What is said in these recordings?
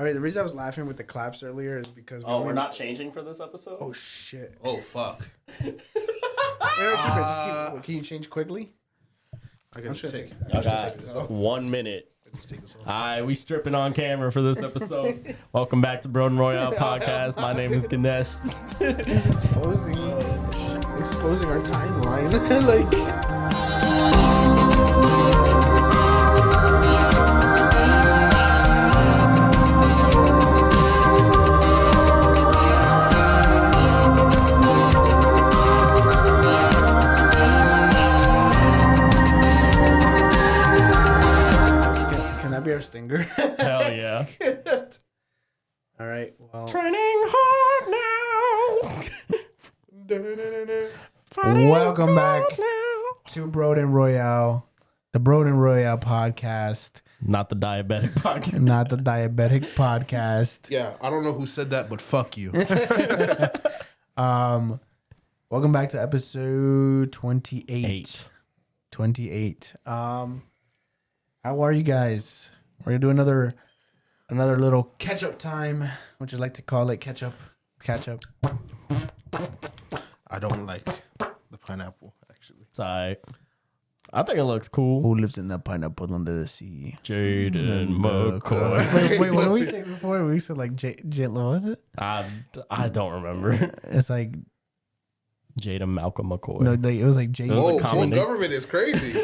All right, the reason I was laughing with the claps earlier is because we're not changing for this episode? Oh shit. Oh fuck. Keep it. Can you change quickly? I got to take. I got 1 minute. Alright, we stripping on camera for this episode. Welcome back to Brodent Royale podcast. My name is Ganesh. Exposing our timeline. Can that be our stinger? Hell yeah. All right. Well, Training hard now. Welcome back to Brodent Royale, the Brodent Royale podcast. Not the diabetic podcast. Not the diabetic podcast. Yeah, I don't know who said that, but fuck you. Welcome back to episode 28. 28. How are you guys? We're gonna do another little catch up time. Would you like to call it catch up? I don't like the pineapple, actually. It's alright. I think it looks cool. Who lives in the pineapple under the sea? Jaydon McCoy. Wait, what did we say before? We said like J. What was it? I don't remember. It's like Jaydon Malcolm McCoy. no, it was like J. Whoa, a full common government is crazy.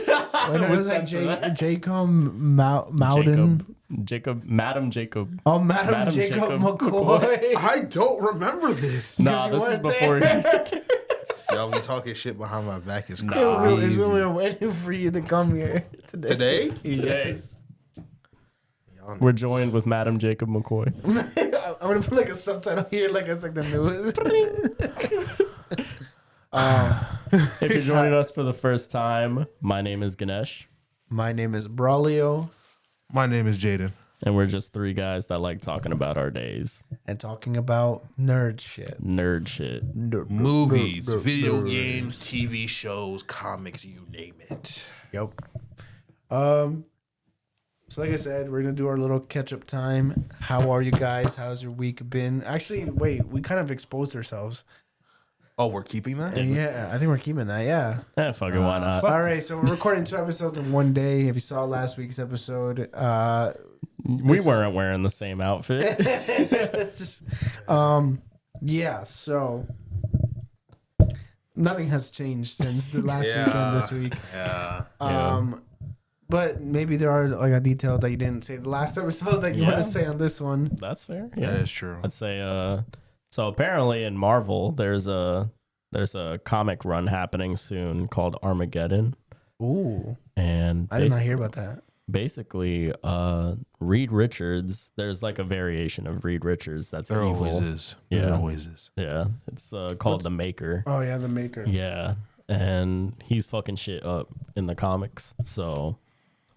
Wait, no, it was like Jacob Mowden. Madam Jacob. Oh, Madam Jacob McCoy. I don't remember this. Nah, this is before. Y'all be talking shit behind my back. It's It's crazy. really waiting for you to come here today. Yes. We're joined with Madam Jacob McCoy. I'm gonna put like a subtitle here, like it's like the news. If you're joining us for the first time, my name is Ganesh. My name is Braulio, My name is Jaydon. And we're just three guys that like talking about our days. and talking about nerd shit. Nerd shit. Movies, video games, TV shows, comics, you name it. Yep. So like I said, we're gonna do our little catch up time. How are you guys? How's your week been? Actually, wait, we kind of exposed ourselves. Oh, we're keeping that? Yeah, I think we're keeping that. Yeah. Fucking why not? All right, so we're recording 2 episodes in one day. If you saw last week's episode, We weren't wearing the same outfit. yeah. So nothing has changed since the last weekend. This week. Yeah. But maybe there are like a detail that you didn't say the last episode that you want to say on this one. That's fair. That is true. I'd say so apparently in Marvel there's a comic run happening soon called Armageddon. Ooh. And I did not hear about that. Basically, Reed Richards, there's like a variation of Reed Richards that's There evil. always is. Yeah. There always is. Yeah. It's called The Maker. Oh yeah, the Maker. Yeah. And he's fucking shit up in the comics. So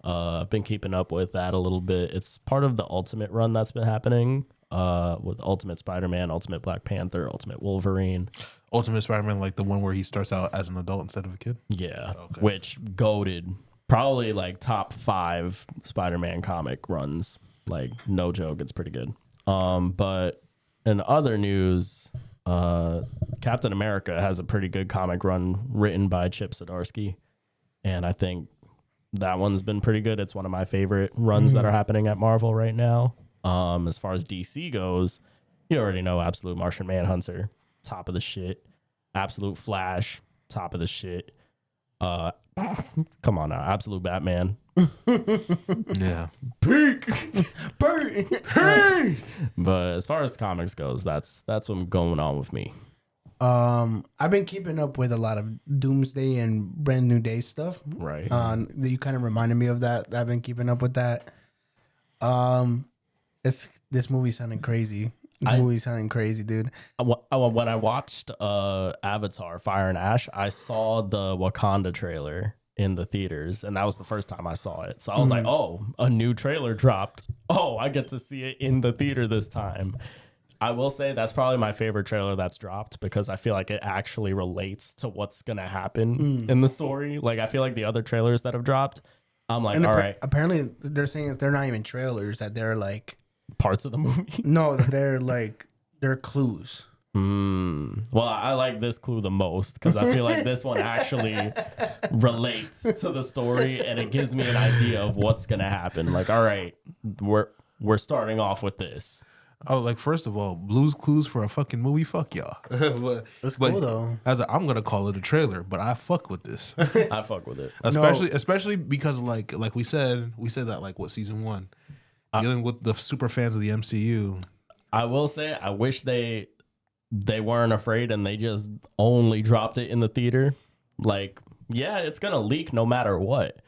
I've been keeping up with that a little bit. It's part of the Ultimate run that's been happening with Ultimate Spider-Man, Ultimate Black Panther, Ultimate Wolverine. Ultimate Spider-Man, like the one where he starts out as an adult instead of a kid? Yeah. Okay. Which goated. Probably like top 5 Spider-Man comic runs. Like no joke, it's pretty good. But in other news, Captain America has a pretty good comic run written by Chip Zdarsky, and I think that one's been pretty good. It's one of my favorite runs that are happening at Marvel right now. As far as DC goes, you already know Absolute Martian Manhunter, top of the shit. Absolute Flash, top of the shit. Come on now, Absolute Batman. Yeah. Peak. But as far as comics goes, that's what's going on with me. I've been keeping up with a lot of Doomsday and Brand New Day stuff. Right. You kind of reminded me of that. I've been keeping up with that. This movie sounding crazy. Movie's sounding crazy, dude. When I watched Avatar: Fire and Ash, I saw the Wakanda trailer in the theaters, and that was the first time I saw it. So I was like, "Oh, a new trailer dropped. Oh, I get to see it in the theater this time." I will say that's probably my favorite trailer that's dropped because I feel like it actually relates to what's gonna happen in the story. Like I feel like the other trailers that have dropped, I'm like, all right. Apparently, they're saying they're not even trailers; that they're like parts of the movie? No, they're clues. Well, I like this clue the most because I feel like this one actually relates to the story and it gives me an idea of what's gonna happen. Like, all right, we're starting off with this. Oh, like first of all, Blue's Clues for a fucking movie, fuck y'all. That's cool though. I'm gonna call it a trailer, but I fuck with this, I fuck with it. especially because like we said that like what season 1, dealing with the super fans of the MCU. I will say, I wish they weren't afraid and they just only dropped it in the theater. Like, yeah, it's gonna leak no matter what.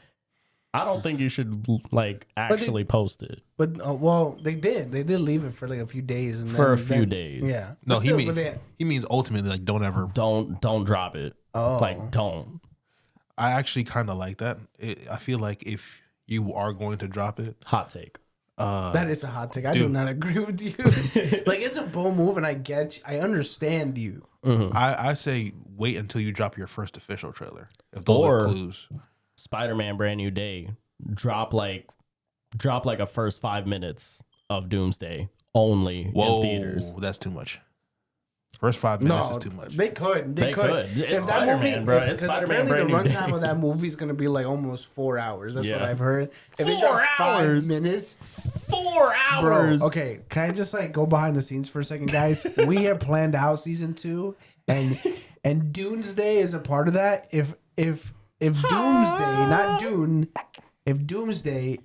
I don't think you should like actually post it. But well, they did leave it for like a few days and for a few days. Yeah. No, he means ultimately like don't drop it. Oh. Like don't. I actually kind of like that. I feel like if you are going to drop it, Hot take. That is a hot take. I do not agree with you. Like, it's a bold move, and I understand you. Mm-hmm. I say wait until you drop your first official trailer. If those are clues. Spider-Man Brand New Day, drop like a first 5 minutes of Doomsday only in theaters. That's too much. First 5 minutes is too much. They could. It's If Spider-Man, bro. It's Spider-Man apparently Brand the New runtime Day. of that movie is going to be like almost 4 hours. That's what Yeah. I've heard. If 4 they drop 5 hours? minutes, 4 hours. bro. Okay, can I just like go behind the scenes for a second, guys? We have planned out season 2, and Doomsday is a part of that. If Doomsday, not Dune, if Doomsday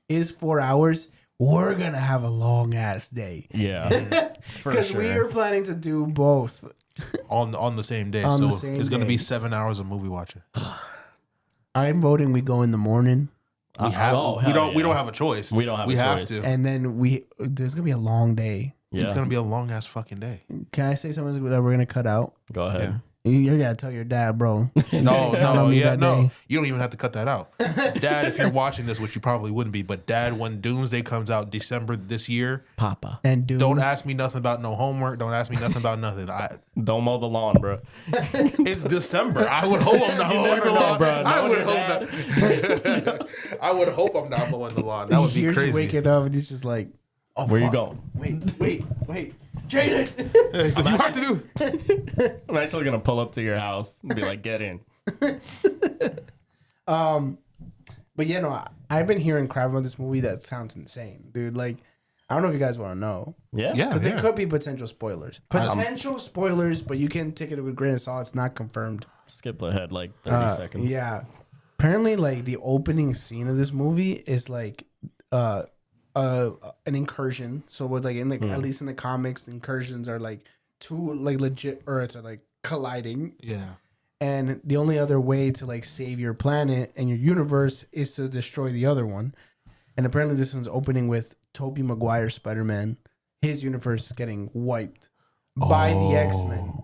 is 4 hours, we're gonna have a long ass day. Yeah, for Because sure. we are planning to do both. on the same day. On So the same it's going to be day. 7 hours of movie watching. I'm voting we go in the morning, We don't have a choice. We don't have we a have choice. to. and then there's gonna be a long day. Yeah. It's going to be a long ass fucking day. Can I say something that we're gonna cut out? Go ahead. Yeah. You gotta tell your dad, bro. No, that day. you don't even have to cut that out. Dad, if you're watching this, which you probably wouldn't be, but Dad, when Doomsday comes out December this year, Papa. And Doom. don't ask me nothing about no homework. Don't ask me nothing about nothing. Don't mow the lawn, bro. It's December. I would hope I'm not You mowing never the know, lawn. bro. I Knowing would your hope not. I would hope I'm not mowing the lawn. That would be Here's you crazy. waking up and he's just like, oh, Where you fuck. going? Wait, Jaydon. He's like, you have to do. I'm actually gonna pull up to your house and be like, "Get in." But yeah, no, I've been hearing crap about this movie that sounds insane, dude. Like, I don't know if you guys want to know. Yeah. Yeah, Because there could be potential spoilers. Potential spoilers, but you can take it with a grain of salt. It's not confirmed. Skip ahead like 30 seconds. Yeah. Apparently, like, the opening scene of this movie is like an incursion. So with like at least in the comics, incursions are like two like legit Earths are like colliding. Yeah. And the only other way to like save your planet and your universe is to destroy the other one. And apparently this one's opening with Tobey Maguire Spider-Man. His universe is getting wiped by the X-Men.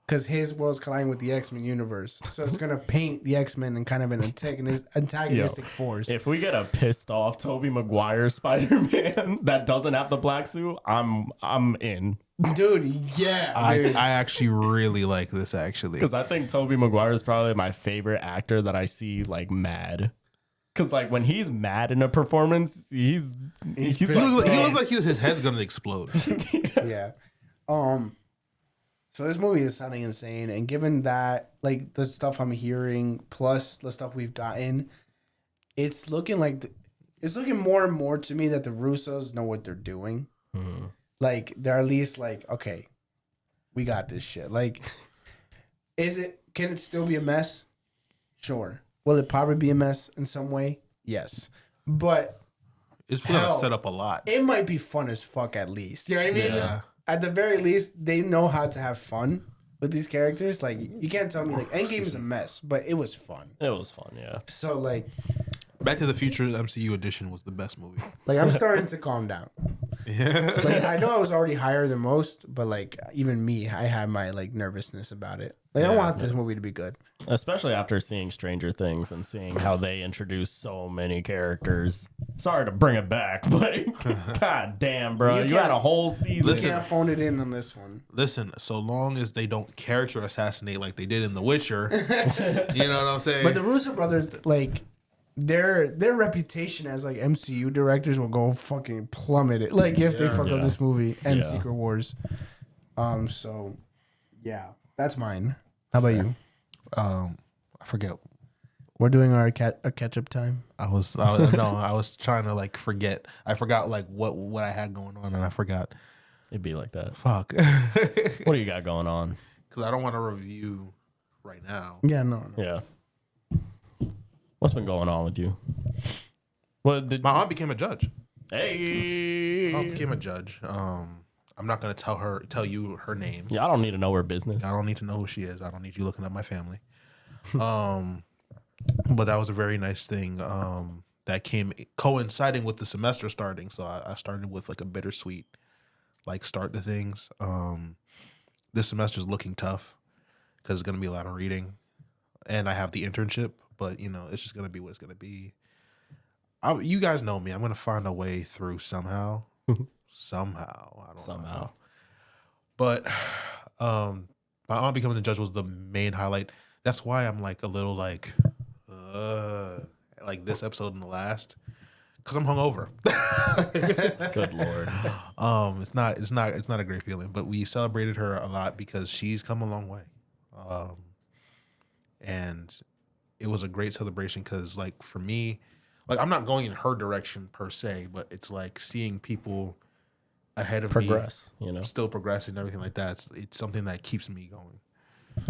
Because his world's colliding with the X-Men universe. So it's going to paint the X-Men in kind of an antagonistic force. If we get a pissed off Tobey Maguire Spider-Man that doesn't have the black suit, I'm in. Dude, yeah. I Dude. actually really like this, actually. Because I think Tobey Maguire is probably my favorite actor that I see like mad. Because like when he's mad in a performance, he's He looks like his head's going to explode. Yeah. So this movie is sounding insane, and given that, like, the stuff I'm hearing plus the stuff we've gotten, it's looking like it's looking more and more to me that the Russos know what they're doing. Mm-hmm. Like, they're at least like, okay, we got this shit. Like, can it still be a mess? Sure. Will it probably be a mess in some way? Yes. But It's going to set up a lot. it might be fun as fuck at least. You know what I mean? Yeah. At the very least, they know how to have fun with these characters. Like, you can't tell me, like, Endgame is a mess, but it was fun. It was fun, yeah. So, like, Back to the Future MCU edition was the best movie. I'm starting to calm down. Yeah. Like, I know I was already higher than most, but, like, even me, I had my, like, nervousness about it. Like, I want this movie to be good. Especially after seeing Stranger Things and seeing how they introduced so many characters. Sorry to bring it back, but god damn, bro. You had a whole season. You can't phone it in on this one. Listen, so long as they don't character assassinate like they did in The Witcher, you know what I'm saying? But the Russo brothers, like, their reputation as like MCU directors will go fucking plummeted. Like if they fuck up this movie and Secret Wars. So yeah, that's mine. How about you? I forget. We're doing our catch up time. I was trying to like forget. I forgot like what I had going on, and I forgot. It'd be like that. Fuck. What do you got going on? Because I don't want to review right now. Yeah, no. Yeah. What's been going on with you? What My aunt became a judge. Hey. My aunt became a judge. I'm not gonna tell you her name. Yeah, I don't need to know her business. I don't need to know who she is. I don't need you looking at my family. But that was a very nice thing. That came coinciding with the semester starting. So I started with like a bittersweet like start to things. This semester is looking tough because it's gonna be a lot of reading, and I have the internship. But you know, it's just gonna be what it's gonna be. You guys know me. I'm gonna find a way through somehow. Somehow, I don't know. But my aunt becoming the judge was the main highlight. That's why I'm like a little like this episode and the last, because I'm hungover. Good Lord. It's not a great feeling. But we celebrated her a lot because she's come a long way, and it was a great celebration because like for me, like I'm not going in her direction per se, but it's like seeing people ahead of Progress, me, you know, still progressing and everything like that. It's something that keeps me going.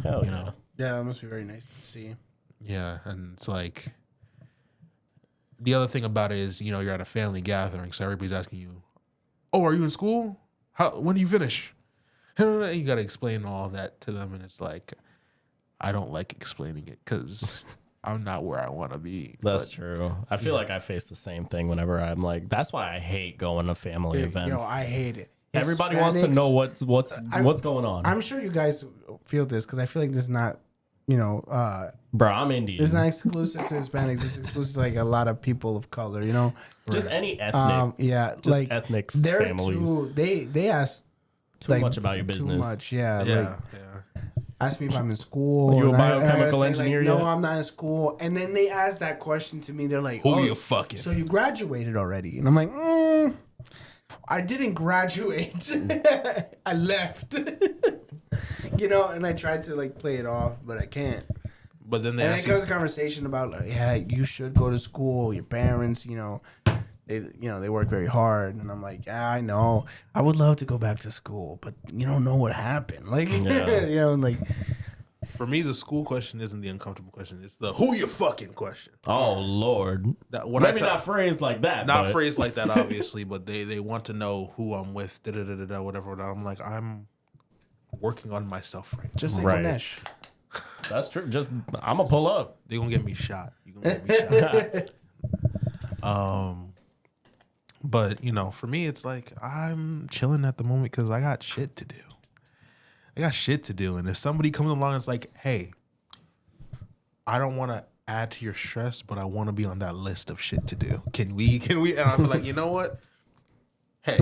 Hell you yeah. know? Yeah, it must be very nice to see. Yeah, and it's like the other thing about it is, you know, you're at a family gathering, so everybody's asking you, "Oh, are you in school? When do you finish?" And you got to explain all that to them, and it's like, I don't like explaining it because I'm not where I want to be. That's true. I feel like I face the same thing whenever I'm like, that's why I hate going to family events. Yo, I hate it. Everybody wants to know what's going on. I'm sure you guys feel this because I feel like this is not, you know, bro, I'm Indian. It's not exclusive to Hispanics. It's exclusive to like a lot of people of color, you know. Just any ethnic. Yeah, just like ethnic they're families. they ask too like, much about your business. Too much, yeah. Yeah, like, ask me if I'm in school. Are you a and I gotta biochemical say, engineer like, yet? No, I'm not in school. And then they ask that question to me. They're like, "Who you fucking?" So you graduated already? And I'm like, I didn't graduate. I left. You know, and I tried to like play it off, but I can't. But then it goes a conversation about like, yeah, you should go to school. Your parents, you know, they work very hard, and I'm like, yeah, I know. I would love to go back to school, but you don't know what happened. Like, you know, like. For me, the school question isn't the uncomfortable question. It's the "who you fucking" question. Oh Lord, maybe not phrased like that. Not phrased like that, obviously, but they want to know who I'm with. Whatever. I'm like, I'm working on myself right now. Just say Ganesh. That's true. Just I'm gonna pull up. They gonna get me shot. You gonna get me shot. But you know, for me, it's like I'm chilling at the moment because I got shit to do. And if somebody comes along and it's like, "Hey, I don't want to add to your stress, but I want to be on that list of shit to do. Can we?" And I'm like, you know what? Hey,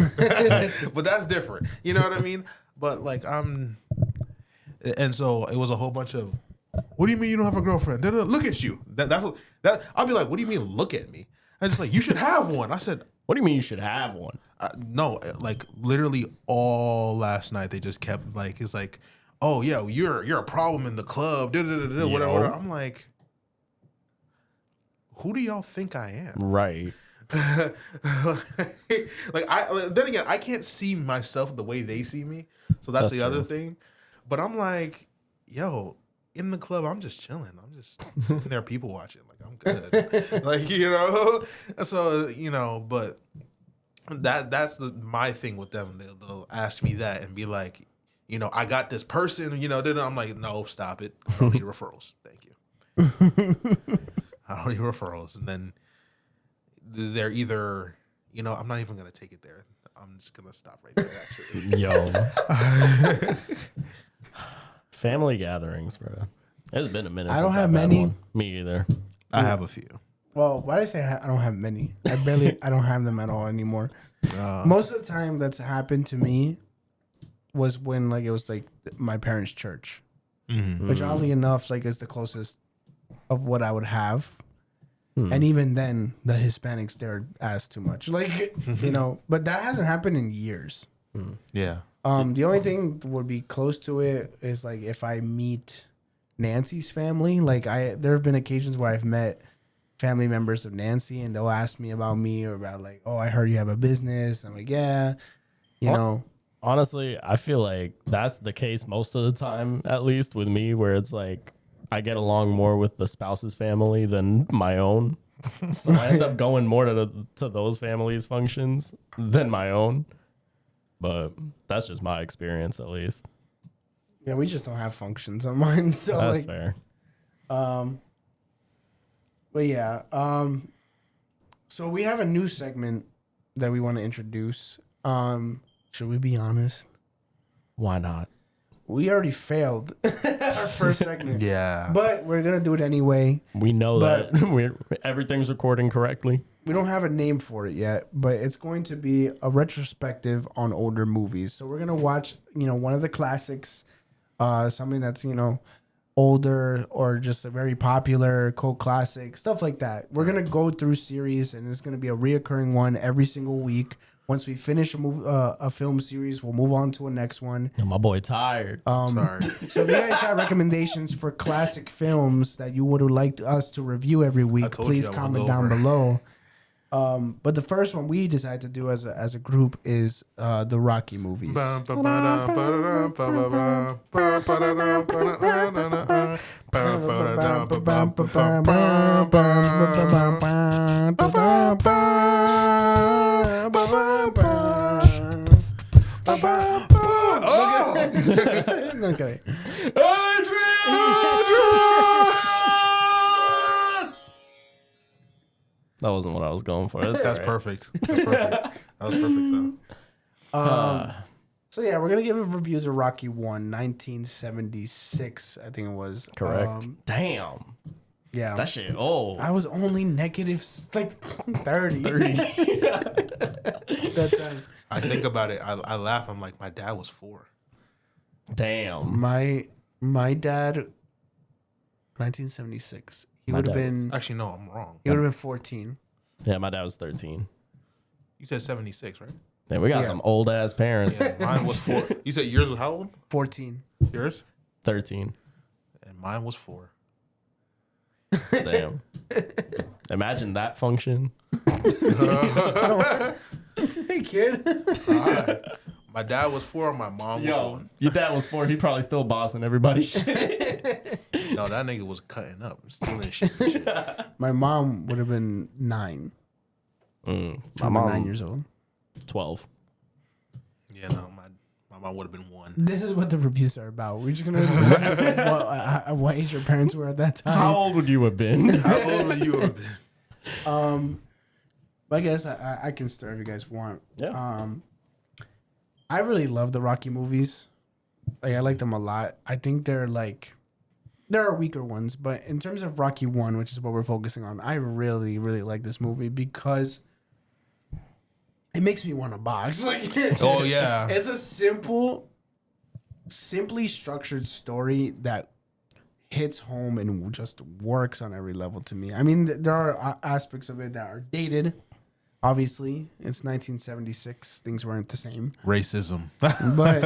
but that's different. You know what I mean? But like and so it was a whole bunch of, "What do you mean you don't have a girlfriend? Look at you." That's I'll be like, "What do you mean look at me?" And just like, "You should have one." I said, "What do you mean you should have one?" No, like literally all last night they just kept like, it's like, "Oh yeah, you're a problem in the club." Whatever. I'm like, who do y'all think I am? Right. Like then again, I can't see myself the way they see me, so that's the other thing. But I'm like, yo, in the club, I'm just chilling. I'm just sitting there, people watching. Like I'm good. Like, you know. So you know, but that's my thing with them. They'll ask me that and be like, you know, I got this person. You know, then I'm like, no, stop it. I don't need referrals. Thank you. I don't need referrals. And then they're either, you know, I'm not even gonna take it there. I'm just gonna stop right there. Actually, yo. Family gatherings, bro. It's been a minute. I don't have many. Me either. I have a few. Well, why did I say I don't have many? I don't have them at all anymore. Most of the time that's happened to me was when like it was like my parents' church, which oddly enough like is the closest of what I would have. And even then, the Hispanics stared ass too much. Like, you know, but that hasn't happened in years. Yeah. The only thing that would be close to it is like if I meet Nancy's family. Like there have been occasions where I've met family members of Nancy, and they'll ask me about me or about like, oh, I heard you have a business. I'm like, yeah, you know. Honestly, I feel like that's the case most of the time, at least with me, where it's like I get along more with the spouse's family than my own. So I end up going more to those families' functions than my own. But that's just my experience, at least. Yeah, we just don't have functions on mine. So That's like, fair. but yeah, so we have a new segment that we want to introduce. Should we be honest? Why not? We already failed our first segment. Yeah. But we're gonna do it anyway. We know But- that everything's recording correctly. We don't have a name for it yet, but it's going to be a retrospective on older movies. So we're gonna watch, you know, one of the classics, something that's, you know, older or just a very popular cult classic, stuff like that. We're gonna go through series, and it's gonna be a reoccurring one every single week. Once we finish a film series, we'll move on to a next one. Oh, my boy tired. Sorry. So if you guys have recommendations for classic films that you would like us to review every week, told please you I comment went down over. below. But the first one we decided to do as a group is the Rocky movies. Okay. That wasn't what I was going for. That's That's all right. perfect. That's perfect. That was perfect though. So yeah, we're gonna give reviews of Rocky 1, 1976, I think it was. Correct. Damn. Yeah. That shit. Oh. I was only negative like 30. 30. That time. I think about it. I laugh. I'm like, my dad was 4. Damn. My dad, 1976. He My would have dad been. Actually, no, I'm wrong. He would have been 14. Yeah, my dad was 13. You said 76, right? Man, we got Yeah. some old ass parents. Yeah, mine was 4. You said yours was how old? 14. Yours? 13. And mine was 4. Damn. Imagine that function. Hey kid. My dad was 4. My mom was 1. Your dad was 4. He probably still bossing everybody shit. No, that nigga was cutting up, stealing shit. And shit. My mom would have been 9. My She would've been mom, 9 years old. 12. Yeah, no, my mom would have been 1. This is what the reviews are about. We're just gonna what age your parents were at that time. How old would you have been? How old would you have been? But I guess I can start if you guys want. Yeah. I really love the Rocky movies. Like I like them a lot. I think there are weaker ones, but in terms of Rocky 1, which is what we're focusing on, I really, really like this movie because it makes me want to box. Like, Oh, yeah. it's a simply structured story that hits home and just works on every level to me. I mean, there are aspects of it that are dated. Obviously, it's 1976. Things weren't the same. Racism. But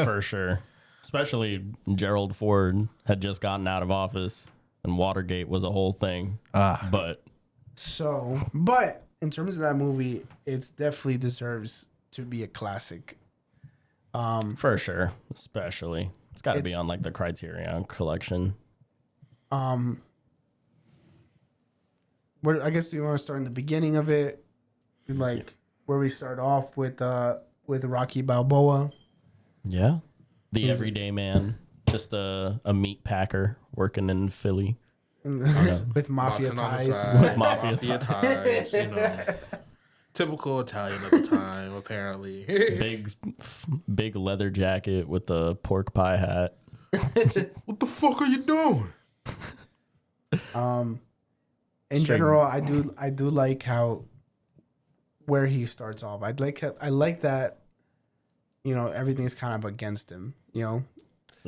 For sure. Especially Gerald Ford had just gotten out of office and Watergate was a whole thing. But but in terms of that movie, it definitely deserves to be a classic. for sure, especially. It's got to be It's- on like the Criterion collection. Where I guess do you want to start in the beginning of it, like where we start off with Rocky Balboa? Yeah. The everyday man. Just a meat packer working in Philly. With mafia Boxing on the ties. side, With mafia mafia ties, you know. Typical Italian at the time, apparently. Big leather jacket with the pork pie hat. What the fuck are you doing? In general, I do like how where he starts off. I like that, you know, everything's kind of against him, you know.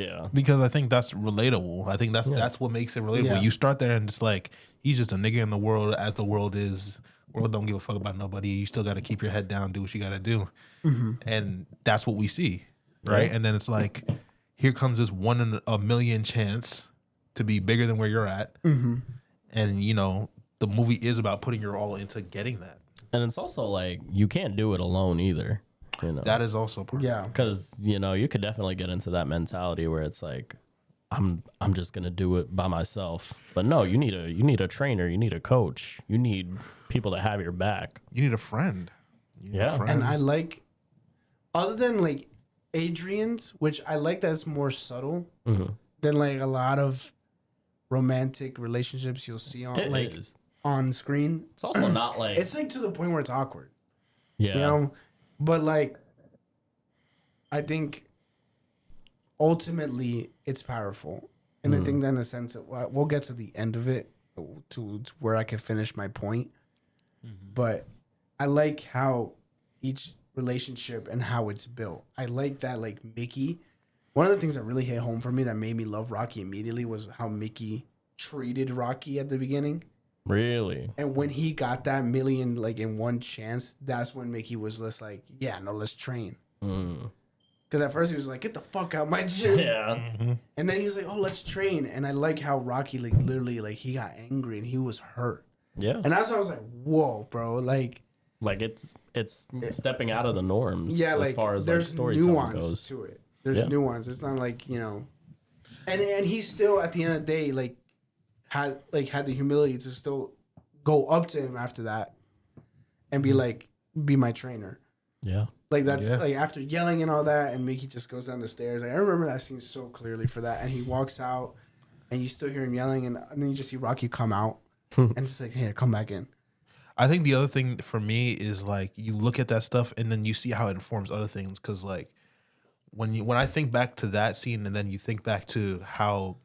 Yeah. Because I think that's relatable. I think that's what makes it relatable. Yeah. You start there and it's like he's just a nigga in the world as the world is. World don't give a fuck about nobody. You still got to keep your head down, do what you got to do, and that's what we see, right? Yeah. And then it's like, here comes this 1 in a million chance to be bigger than where you're at, and you know the movie is about putting your all into getting that. And it's also like you can't do it alone either. You know, That is also part. Yeah. because you know you could definitely get into that mentality where it's like, I'm just gonna do it by myself. But no, you need a trainer, you need a coach, you need people to have your back. You need a friend. You need a Yeah. friend. And I like, other than like Adrian's, which I like that's more subtle than like a lot of romantic relationships you'll see on It like is. on screen. It's also not like It's like to the point where it's awkward, yeah. you know. But like, I think ultimately it's powerful, and I think that in the sense that we'll get to the end of it to where I can finish my point. But I like how each relationship and how it's built. I like that, like Mickey. One of the things that really hit home for me that made me love Rocky immediately was how Mickey treated Rocky at the beginning. Really? And when he got that million, like in one chance, that's when Mickey was just like, yeah, no, let's train. Because at first he was like, get the fuck out my gym. Yeah. And then he was like, oh, let's train. And I like how Rocky, like, literally, like, he got angry and he was hurt. Yeah. And that's why I was like, whoa, bro. Like it's stepping out of the norms. yeah, as like, far as there's like storytelling nuance goes. to it. There's Yeah. nuance. It's not like, you know. And he still, at the end of the day, like, had the humility to still go up to him after that and be like, be my trainer. Yeah. Like that's like after yelling and all that, and Mickey just goes down the stairs. Like I remember that scene so clearly for that. And he walks out, and you still hear him yelling, and then you just see Rocky come out, and just like, hey, come back in. I think the other thing for me is like you look at that stuff and then you see how it informs other things. Because like when I think back to that scene and then you think back to how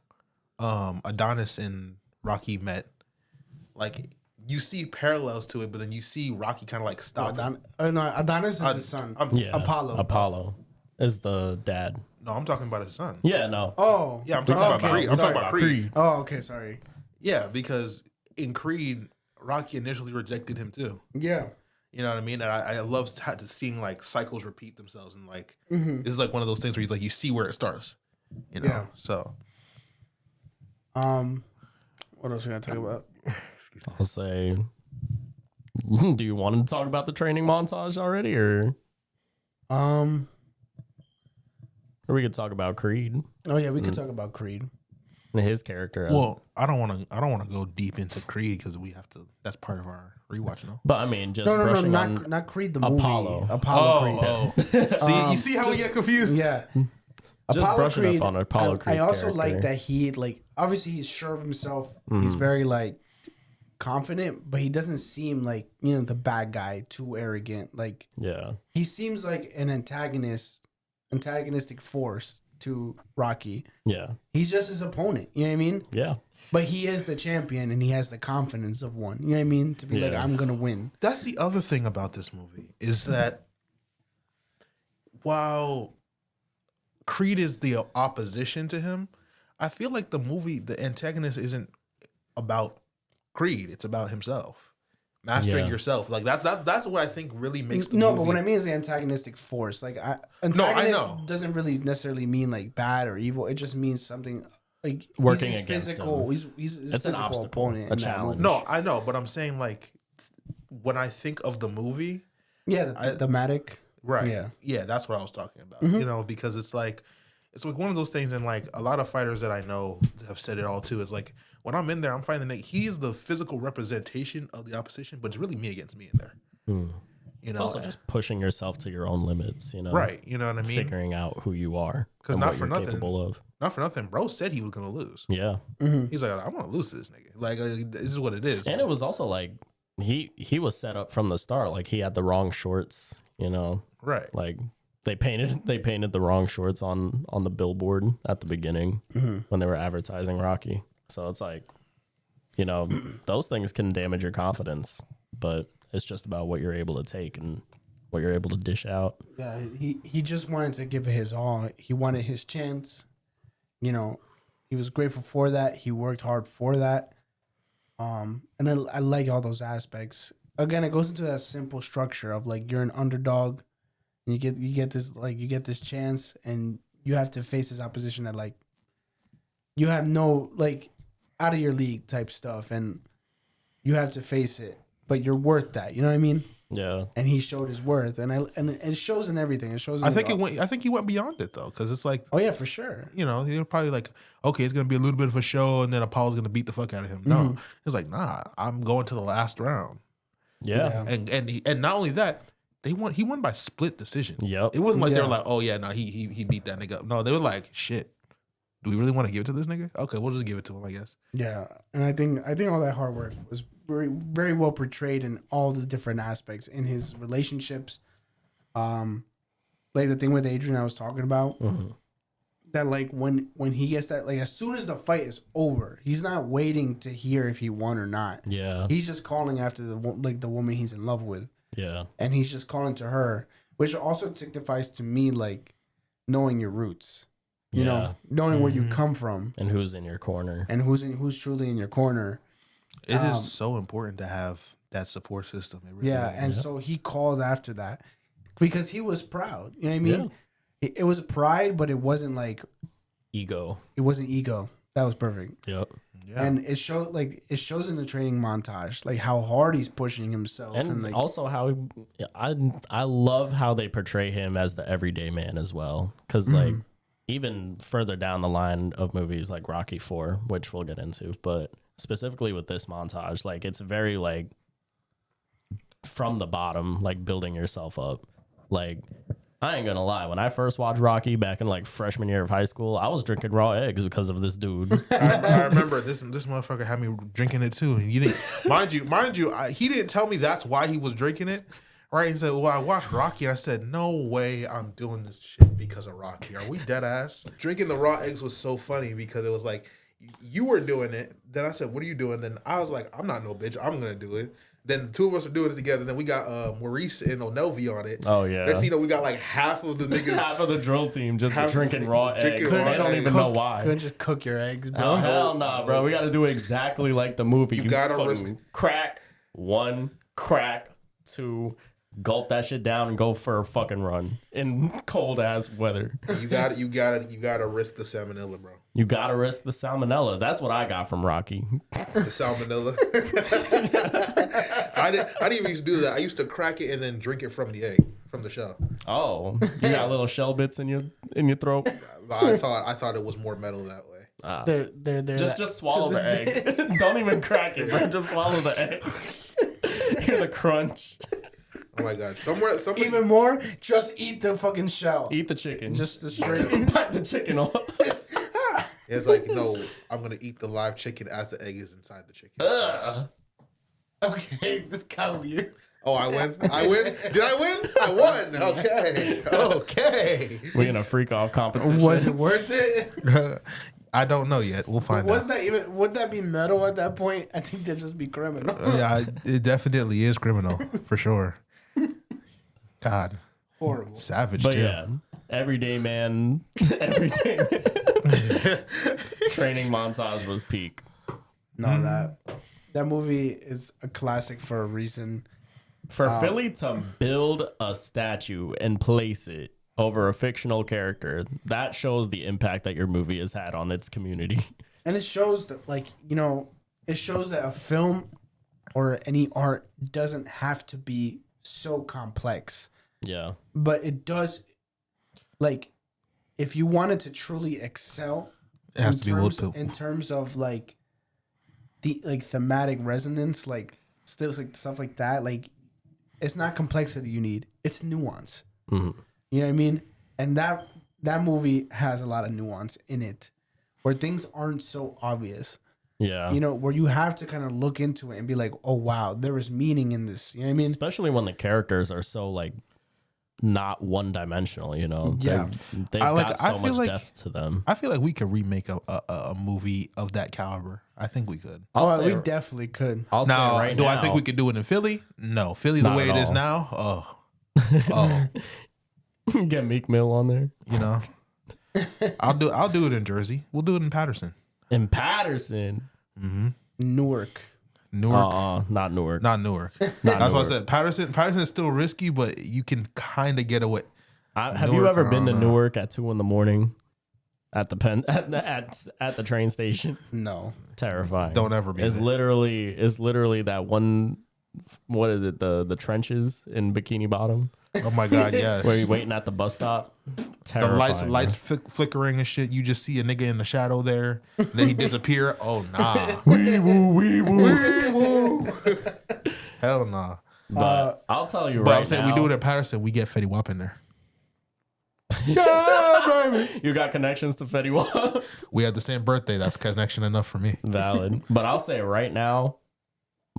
Adonis and Rocky met, like you see parallels to it, but then you see Rocky kind of like stop. No, Adonis is his son. Yeah. Apollo. Apollo is the dad. No, I'm talking about his son. Yeah. No. Oh. Yeah, I'm talking about Creed. I'm talking about Creed. Oh, okay, sorry. Yeah, because in Creed, Rocky initially rejected him too. Yeah. You know what I mean? And I love seeing like cycles repeat themselves, and like this is like one of those things where you see where it starts. You know, Yeah. so What else we gotta talk about? I'll say. Do you want to talk about the training montage already, or we could talk about Creed Oh yeah, we could talk about Creed. and his character? well, I don't want to go deep into Creed because we have to. That's part of our rewatch, you know. But I mean, just No, brushing on. not Creed the movie. Apollo. Apollo Creed. See, you see how we get confused? Yeah. Just brushing up on Apollo I Creed's also like character. that he like obviously he's sure of himself. He's very like confident, but he doesn't seem like, you know, the bad guy, too arrogant. Like Yeah. he seems like an antagonistic force to Rocky. Yeah. He's just his opponent. You know what I mean? Yeah. But he is the champion and he has the confidence of one. You know what I mean? To be like, Yeah. I'm gonna win. That's the other thing about this movie is that while Creed is the opposition to him, I feel like the antagonist isn't about Creed. It's about himself, mastering Yeah. yourself. Like that's what I think really makes the No, movie. but what I mean is the antagonistic force. Like, antagonist know. doesn't really necessarily mean like bad or evil. It just means something like Working he's against physical. him. He's his It's an physical obstacle, opponent. a in that challenge. movie. No, I know, but I'm saying like when I think of the movie, Yeah, the thematic. right? Yeah. That's what I was talking about. You know, because it's like one of those things, and like a lot of fighters that I know have said it all too. Is like when I'm in there, I'm finding that he's the physical representation of the opposition, but it's really me against me in there. You It's know, also just pushing yourself to your own limits, you know? right. You know what I mean? Figuring out who you are. 'Cause and not what for you're nothing- capable of. Not for nothing, bro said he was gonna lose. Yeah. He's like, I'm gonna lose to this nigga. Like this is what it is. And it was also like he was set up from the start. Like he had the wrong shorts, you know. Right. Like they painted the wrong shorts on the billboard at the beginning when they were advertising Rocky. So it's like, you know, those things can damage your confidence, but it's just about what you're able to take and what you're able to dish out. Yeah, he just wanted to give it his all. He wanted his chance, you know, he was grateful for that. He worked hard for that. And I like all those aspects. Again, it goes into that simple structure of like you're an underdog, and you get this chance, and you have to face this opposition that like you have no like out of your league type stuff, and you have to face it, but you're worth that. You know what I mean? Yeah. And he showed his worth, and it shows in everything. It shows. I think he went beyond it though, because it's like, oh yeah, for sure. you know, you're probably like, okay, it's gonna be a little bit of a show, and then Apollo's gonna beat the fuck out of him. No, it's like, nah, I'm going to the last round. Yeah. And not only that, he won by split decision. Yep. It wasn't like they were like, oh yeah, no, he beat that nigga up. No, they were like, shit, do we really want to give it to this nigga? Okay, we'll just give it to him, I guess. Yeah, and I think all that hard work was very, very well portrayed in all the different aspects in his relationships. Like the thing with Adrian I was talking about, that like when he gets that, like as soon as the fight is over, he's not waiting to hear if he won or not. Yeah. He's just calling after the woman he's in love with. Yeah. And he's just calling to her, which also signifies to me like knowing your roots. You know, knowing where you come from and who's in your corner and who's truly in your corner. It is so important to have that support system. It really is. So he called after that because he was proud. You know what I mean? Yeah. It was pride, but it wasn't like ego. It wasn't ego. That was perfect. Yep. Yeah. And it shows in the training montage like how hard he's pushing himself, and like, also how I love how they portray him as the everyday man as well, because like. Even further down the line of movies like Rocky IV, which we'll get into, but specifically with this montage, like it's very like from the bottom, like building yourself up. Like I ain't gonna lie, when I first watched Rocky back in like freshman year of high school, I was drinking raw eggs because of this dude. I remember this motherfucker had me drinking it too. And you didn't, mind you, he didn't tell me that's why he was drinking it. Right, he said, well, I watched Rocky. And I said, no way I'm doing this shit because of Rocky. Are we dead ass? Drinking the raw eggs was so funny because it was like, you were doing it. Then I said, what are you doing? Then I was like, I'm not no bitch. I'm going to do it. Then the two of us are doing it together. Then we got Maurice and Onelvi on it. Oh, yeah. Next thing you know, we got like half of the niggas. Half of the drill team just drinking raw eggs. Raw I don't even know why. Couldn't just cook your eggs, bro. Oh, hell nah, bro. We got to do exactly like the movie. You got to risk crack, 1, crack, 2, gulp that shit down and go for a fucking run in cold ass weather. You got to risk the salmonella, bro. You got to risk the salmonella. That's what I got from Rocky. The salmonella. I didn't even used to do that. I used to crack it and then drink it from the egg, from the shell. Oh, you got little shell bits in your throat. I thought it was more metal that way. They're just swallow the egg. Don't even crack it, bro. Just swallow the egg. Hear the crunch. Oh my god! Somebody even more. Just eat the fucking shell. Eat the chicken. Just the straight. Bite the chicken off. It's like, no, I'm gonna eat the live chicken as the egg is inside the chicken. Okay, this got weird. Oh, I win. Did I win? I won. Okay. We're in a freak off competition. Was it worth it? I don't know yet. We'll find out. Would that be metal at that point? I think that'd just be criminal. Yeah, it definitely is criminal for sure. God, horrible, savage. But too. Yeah, everyday man, everyday man. Training montage was peak. No, that movie is a classic for a reason. For Philly to build a statue and place it over a fictional character, that shows the impact that your movie has had on its community. And it shows that, like, it shows that a film or any art doesn't have to be so complex. Yeah. But it does, like, if you wanted to truly excel, it has to be in terms of like the thematic resonance, like still like stuff like that, like it's not complexity you need, it's nuance. Mm-hmm. You know what I mean? And that movie has a lot of nuance in it, where things aren't so obvious. Yeah. Where you have to kind of look into it and be like, oh wow, there is meaning in this. You know what I mean? Especially when the characters are so like not one dimensional, Yeah. They've got so much depth to them. I feel like we could remake a movie of that caliber. I think we could. We definitely could. I'll say right now. I think we could do it in Philly? No. Philly the way it is now? Oh. Get Meek Mill on there. I'll do it in Jersey. We'll do it in Patterson. In Patterson. Newark. Not Newark. Not Newark. That's why I said Patterson. Patterson is still risky, but you can kind of get away. Have you ever been to Newark at 2 a.m. at the at the train station? No. Terrifying. Don't ever be. It's literally that one. What is it? The trenches in Bikini Bottom. Oh my God, yes. Where you're waiting at the bus stop. The Terrifying, lights flickering and shit. You just see a nigga in the shadow there. And then he disappear. Oh nah. Wee woo, wee woo. Wee woo. Hell nah. But I'll tell you But right I'm saying now, we do it in Patterson. We get Fetty Wap in there. Yeah, baby. you got connections to Fetty Wap. We had the same birthday. That's connection enough for me. Valid. But I'll say right now,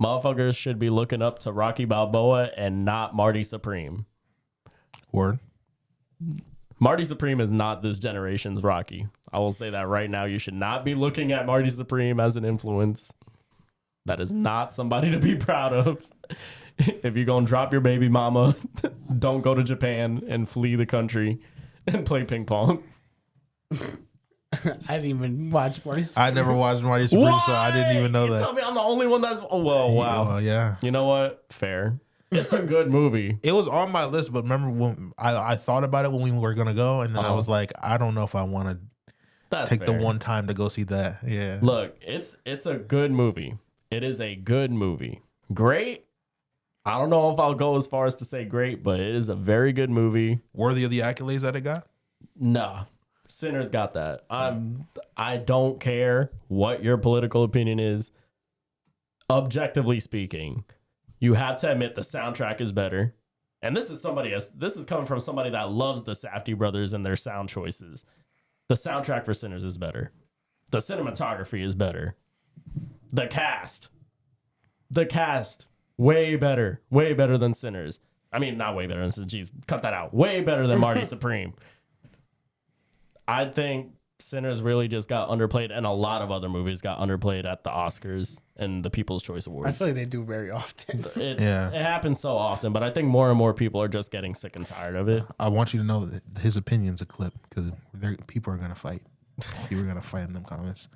motherfuckers should be looking up to Rocky Balboa and not Marty Supreme. Word. Marty Supreme is not this generation's Rocky. I will say that right now. You should not be looking at Marty Supreme as an influence. That is not somebody to be proud of. If you're going to drop your baby mama, don't go to Japan and flee the country and play ping pong. I didn't even watch Marty Supreme. I never watched Marty Supreme, so I didn't even know You that. tell me I'm the only one that's... Oh, well, wow. Yeah. You know what? Fair. It's a good movie. It was on my list, but remember when I thought about it when we were gonna go, and then I was like, I don't know if I want to take the one time to go see that. Yeah. Look, it's a good movie. It is a good movie. Great. I don't know if I'll go as far as to say great, but it is a very good movie. Worthy of the accolades that it got? Nah. Sinners got that. I don't care what your political opinion is. Objectively speaking, you have to admit the soundtrack is better. And this is coming from somebody that loves the Safdie brothers and their sound choices. The soundtrack for Sinners is better. The cinematography is better. The cast, way better than Sinners. I mean, not way better than Sinners. Jeez, cut that out. Way better than Marty Supreme. I think Sinners really just got underplayed, and a lot of other movies got underplayed at the Oscars and the People's Choice Awards. I feel like they do very often. It happens so often, but I think more and more people are just getting sick and tired of it. I want you to know that his opinion's a clip because people are gonna fight. People are gonna fight in them comments.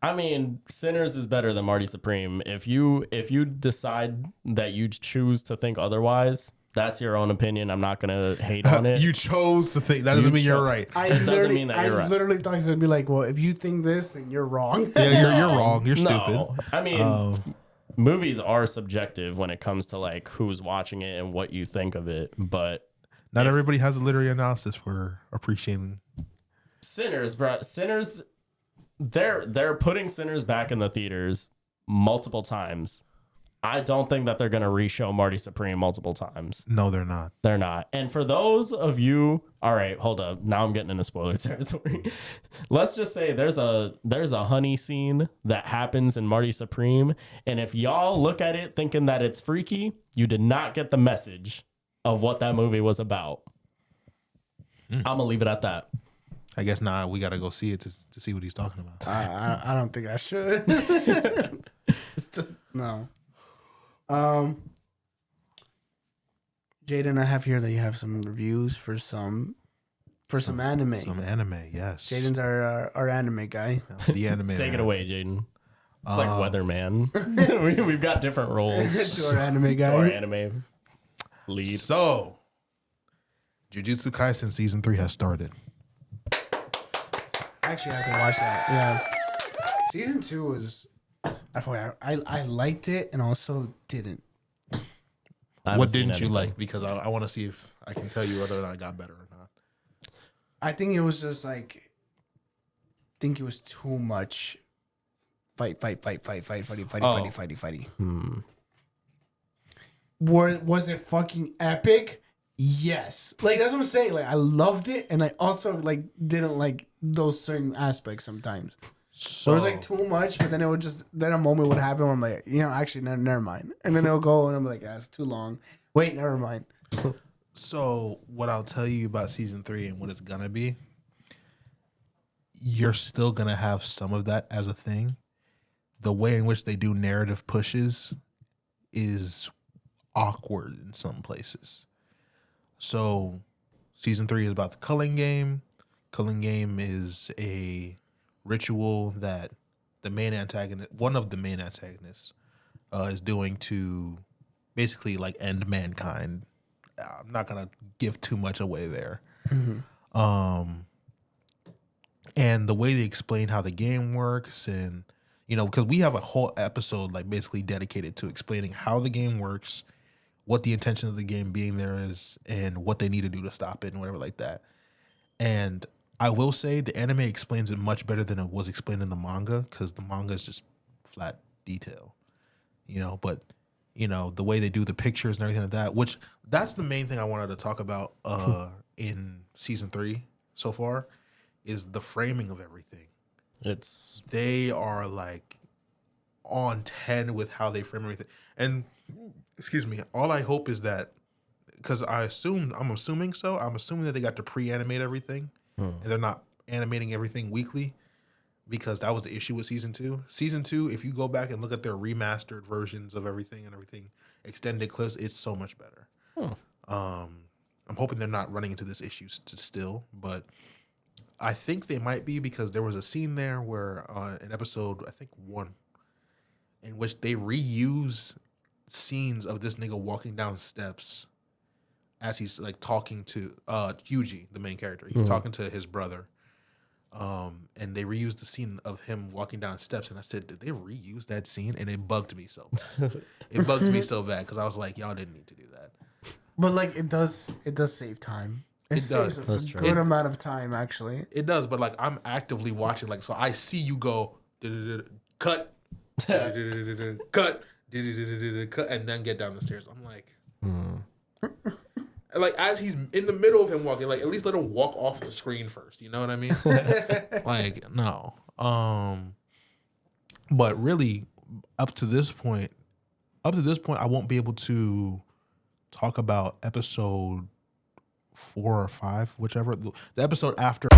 I mean, Sinners is better than Marty Supreme. If you decide that you choose to think otherwise, that's your own opinion. I'm not gonna hate on it. You chose to think. That doesn't mean you're right. It doesn't mean that you're right. I literally thought he was gonna be like, well, if you think this, then you're wrong. Yeah, you're wrong. You're No. stupid. I mean, movies are subjective when it comes to like who's watching it and what you think of it. But Not everybody has a literary analysis for appreciating. Sinners, bro. Sinners. They're putting Sinners back in the theaters multiple times. I don't think that they're going to re-show Marty Supreme multiple times. No, they're not. They're not. And for those of you, all right, hold up. Now I'm getting into spoiler territory. Let's just say there's a honey scene that happens in Marty Supreme, and if y'all look at it thinking that it's freaky, you did not get the message of what that movie was about. I'm gonna leave it at that. I guess we got to go see it to see what he's talking about. I don't think I should. It's just, no. Jaydon, I have here that you have some reviews for some anime. Some anime, yes. Jaydon's our anime guy. The anime. Take man. it away, Jaydon. It's like weatherman. We've got different roles. To our anime guy. To our anime lead. So, Jujutsu Kaisen season 3 has started. I actually have to watch that. Yeah. Season 2 was... I liked it and also didn't. What didn't you like? Because I want to see if I can tell you whether or not it got better or not. I think it was just like... I think it was too much... Fighty. Was it fucking epic? Yes. Like, that's what I'm saying. Like, I loved it, and I also, like, didn't like those certain aspects sometimes. So it was, like, too much, but then it would just... Then a moment would happen where I'm like, actually, never mind. And then it'll go, and I'm like, it's too long. Wait, never mind. So, what I'll tell you about season 3 and what it's going to be, you're still going to have some of that as a thing. The way in which they do narrative pushes is awkward in some places. So, season 3 is about the culling game. Culling Game is a ritual that the main antagonist, one of the main antagonists, is doing to basically like end mankind. I'm not gonna give too much away there. And the way they explain how the game works, and because we have a whole episode like basically dedicated to explaining how the game works, what the intention of the game being there is, and what they need to do to stop it and whatever like that. And I will say the anime explains it much better than it was explained in the manga, because the manga is just flat detail, but the way they do the pictures and everything like that, which that's the main thing I wanted to talk about in season 3 so far, is the framing of everything. They are like on 10 with how they frame everything. And excuse me, all I hope is that, because I'm assuming that they got to pre-animate everything, and they're not animating everything weekly, because that was the issue with season 2. Season 2, if you go back and look at their remastered versions of everything and everything, extended clips, it's so much better. I'm hoping they're not running into this issue still, but I think they might be, because there was a scene there where in episode, I think 1, in which they reuse scenes of this nigga walking down steps as he's like talking to Yuji, the main character. He's talking to his brother. And they reused the scene of him walking down steps, and I said, did they reuse that scene? And it bugged me so bad. It bugged me so bad, because I was like, y'all didn't need to do that. But like it does save time. It does. saves a good amount of time, actually. It does, but like I'm actively watching, like, so I see you go cut, cut, cut, and then get down the stairs. I'm like, like as he's in the middle of him walking, like at least let him walk off the screen first. You know what I mean? Like no. But really, up to this point, I won't be able to talk about episode 4 or 5, whichever, the episode after,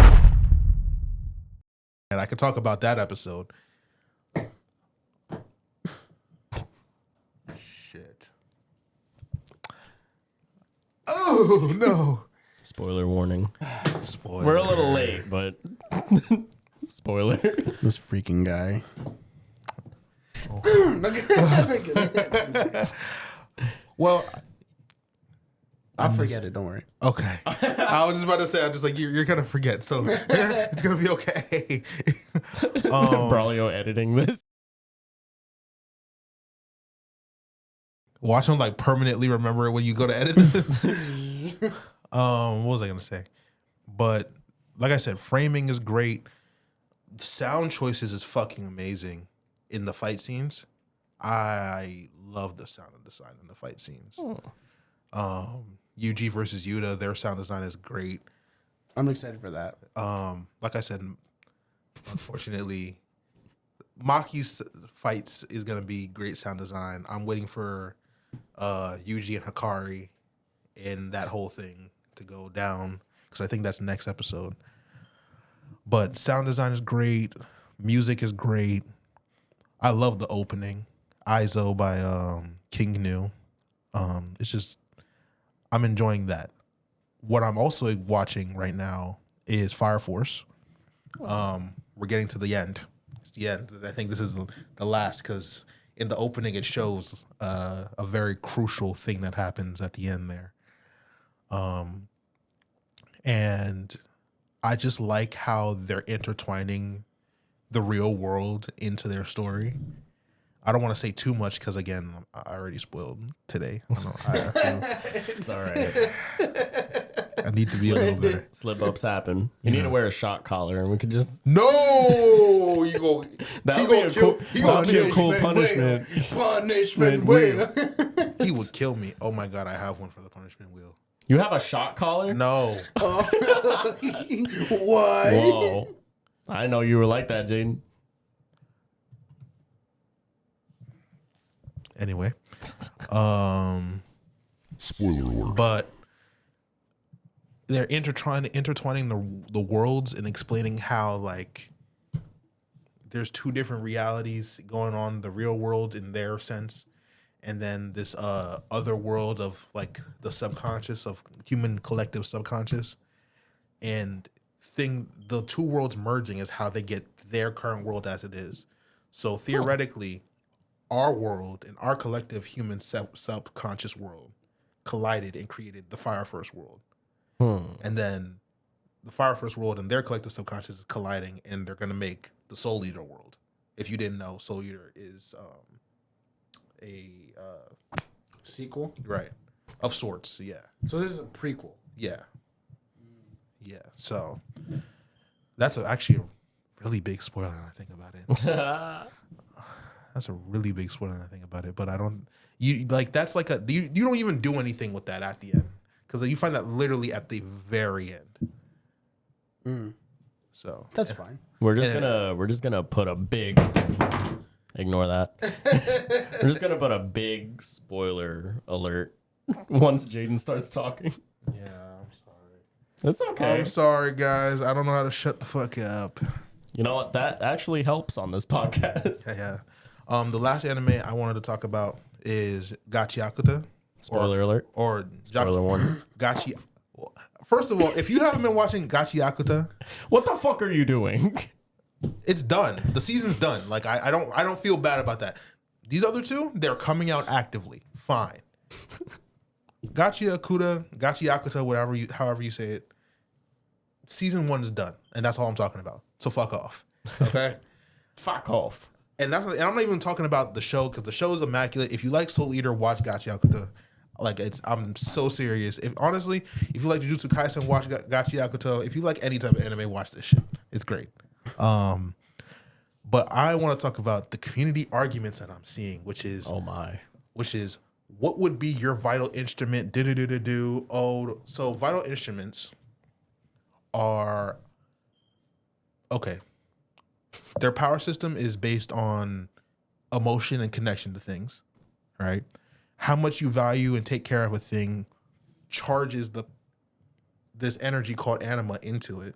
and I could talk about that episode. Shit. Oh no. Spoiler warning. Spoiler. We're a little late, but spoiler. This freaking guy. Well, I'll forget it. Don't worry. okay. I was just about to say, I'm just like, you're gonna forget, so it's gonna be okay. Braulio editing this. Watch him like permanently remember it when you go to edit this. What was I gonna say? But like I said, framing is great. The sound choices is fucking amazing in the fight scenes. I love the sound design in the fight scenes. UG versus Yuta, their sound design is great. I'm excited for that. Like I said, unfortunately, Maki's fights is gonna be great sound design. I'm waiting for Yuji and Hikari and that whole thing to go down, because I think that's next episode. But sound design is great. Music is great. I love the opening, Aizo by King Gnu. It's just, I'm enjoying that. What I'm also watching right now is Fire Force. We're getting to the end. It's the end. I think this is the last, because in the opening it shows a very crucial thing that happens at the end there. And I just like how they're intertwining the real world into their story. I don't want to say too much, because again, I already spoiled today. It's all right. I need to be a little better. Slip ups happen. You need to wear a shock collar, and we could just. No, you go. That would be a cool punishment. Punishment wheel. He would kill me. Oh my god, I have one for the punishment wheel. You have a shock collar? No. Why? Whoa. I didn't know you were like that, Jaydon. Anyway, Spoiler alert. but they're intertwining the worlds and explaining how, like, there's two different realities going on, the real world in their sense, and then this other world of like the subconscious, of human collective subconscious. And the two worlds merging is how they get their current world as it is. So theoretically, our world and our collective human subconscious world collided and created the Fire First world. And then the Fire First world and their collective subconscious is colliding, and they're going to make the Soul Eater world. If you didn't know, Soul Eater is a Sequel? right of sorts. Yeah. So this is a prequel. Yeah. Yeah. So that's actually a really big spoiler when I think about it. That's a really big spoiler when I think about it. But I don't. You like that's like a you don't even do anything with that at the end, because you find that literally at the very end. So That's fine. We're just gonna put a big. Ignore that. We're just gonna put a big spoiler alert once Jaydon starts talking. Yeah, I'm sorry. That's okay. I'm sorry, guys. I don't know how to shut the fuck up. You know what? That actually helps on this podcast. Yeah. The last anime I wanted to talk about is Gachiakuta. Spoiler alert. Or Spoiler warning. Gachi. First of all, if you haven't been watching Gachiakuta, What the fuck are you doing? it's done. The season's done. Like I don't feel bad about that. These other two, they're coming out actively. Fine. Gachiakuta, however you say it. Season 1 is done, and that's all I'm talking about. So fuck off. Okay. Fuck off. And I'm not even talking about the show, because the show is immaculate. If you like Soul Eater, watch Gachiakuta. Like I'm so serious. If you like Jujutsu Kaisen, watch Gachiakuta. If you like any type of anime, watch this shit. It's great. But I want to talk about the community arguments that I'm seeing, which is what would be your vital instrument? So vital instruments are okay. Their power system is based on emotion and connection to things, right? How much you value and take care of a thing charges this energy called anima into it,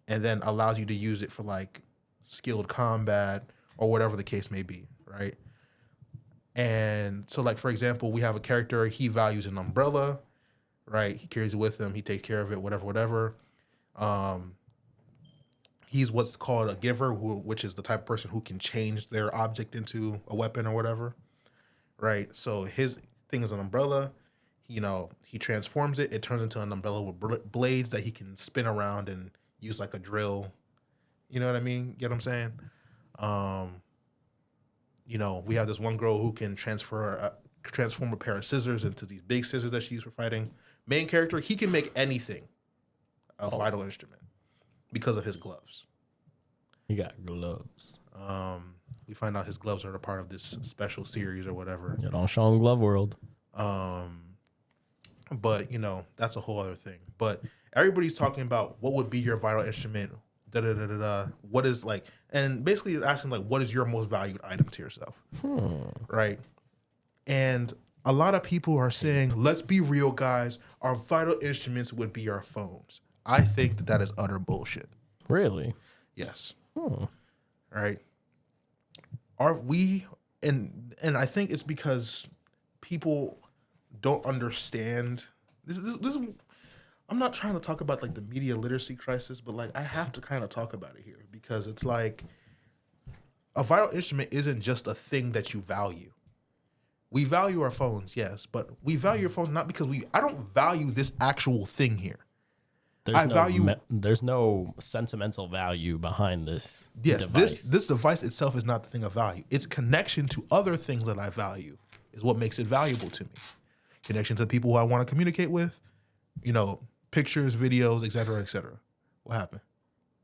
and then allows you to use it for like skilled combat or whatever the case may be, right? And so, like, for example, we have a character, he values an umbrella, right? He carries it with him, he takes care of it, whatever. He's what's called a giver, which is the type of person who can change their object into a weapon or whatever, right? So his thing is an umbrella. You know, he transforms it. It turns into an umbrella with blades that he can spin around and use like a drill. You know what I mean? Get what I'm saying? You know, we have this one girl who can transform a pair of scissors into these big scissors that she used for fighting. Main character, he can make anything a vital instrument because of his gloves. He got gloves. We find out his gloves are a part of this special series or whatever. Get on Sean Glove World. But, you know, that's a whole other thing. But everybody's talking about what would be your vital instrument, what is like, and basically asking like, what is your most valued item to yourself? Right? And a lot of people are saying, let's be real, guys, our vital instruments would be our phones. I think that is utter bullshit. Really? Yes. Right? Are we, and I think it's because people don't understand this. I'm not trying to talk about like the media literacy crisis, but like I have to kind of talk about it here, because it's like a vital instrument isn't just a thing that you value. We value our phones, yes, but we value your phones not because I don't value this actual thing here. There's no sentimental value behind this. Yes, device. this device itself is not the thing of value. Its connection to other things that I value is what makes it valuable to me. Connection to people who I want to communicate with, you know, pictures, videos, et cetera, et cetera. What happened?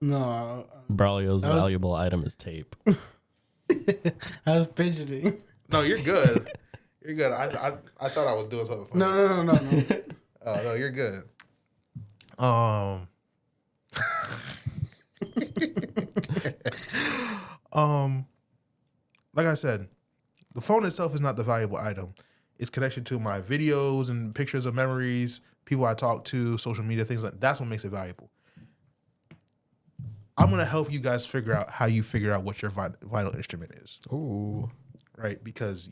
No. Braulio's valuable item is tape. I was fidgeting. No, you're good. You're good. I thought I was doing something funny. No. Oh, no, you're good. Like I said, the phone itself is not the valuable item. It's connection to my videos and pictures of memories, people I talk to, social media, things like that. That's what makes it valuable. I'm going to help you guys figure out how you figure out what your vital instrument is. Ooh. Right? Because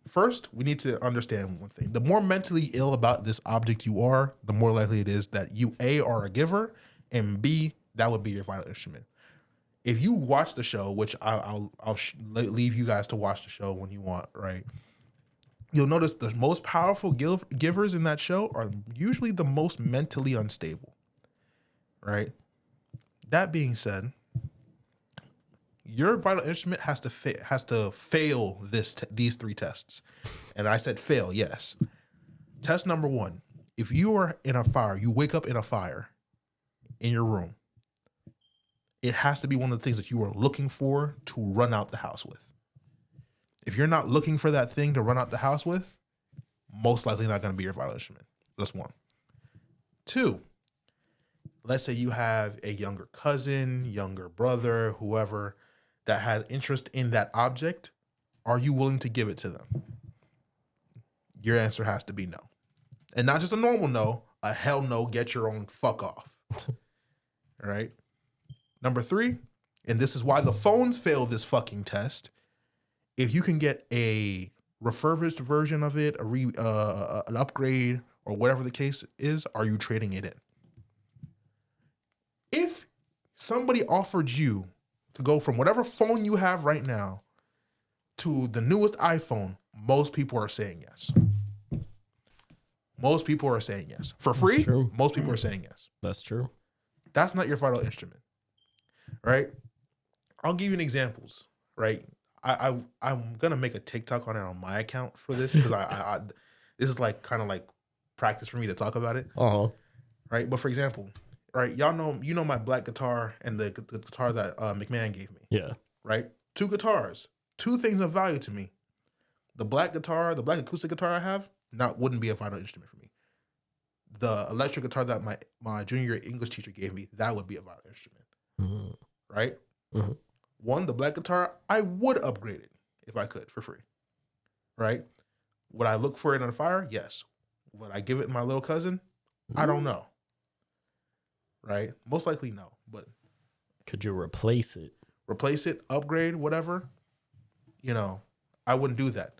first, we need to understand one thing. The more mentally ill about this object you are, the more likely it is that you, A, are a giver, and B, that would be your vital instrument. If you watch the show, which I'll leave you guys to watch the show when you want, right? You'll notice the most powerful givers in that show are usually the most mentally unstable, right? That being said, your vital instrument has to fail these 3 tests, and I said fail, yes. Test number 1: if you are in a fire, you wake up in a fire in your room, it has to be one of the things that you are looking for to run out the house with. If you're not looking for that thing to run out the house with, most likely not going to be your vital instrument. That's 1. 2, let's say you have a younger cousin, younger brother, whoever that has interest in that object. Are you willing to give it to them? Your answer has to be no. And not just a normal no, a hell no, get your own fuck off. All right? Number 3, and this is why the phones fail this fucking test. If you can get a refurbished version of it, an upgrade, or whatever the case is, are you trading it in? If somebody offered you to go from whatever phone you have right now to the newest iPhone, most people are saying yes. Most people are saying yes. For free, most people are saying yes. That's true. That's not your vital instrument, right? I'll give you an examples, right? I'm gonna make a TikTok on it on my account for this because I this is like kind of like practice for me to talk about it. Right? But for example, right, you know my black guitar and the guitar that McMahon gave me. Yeah. Right? 2 guitars, 2 things of value to me. The black guitar, the black acoustic guitar I have, wouldn't be a vital instrument for me. The electric guitar that my junior year English teacher gave me, that would be a vital instrument. Mm-hmm. Right? Mm-hmm. 1, the black guitar, I would upgrade it if I could for free. Right? Would I look for it on fire? Yes. Would I give it to my little cousin? I don't know. Right? Most likely no. But could you replace it? Replace it, upgrade, whatever. You know, I wouldn't do that.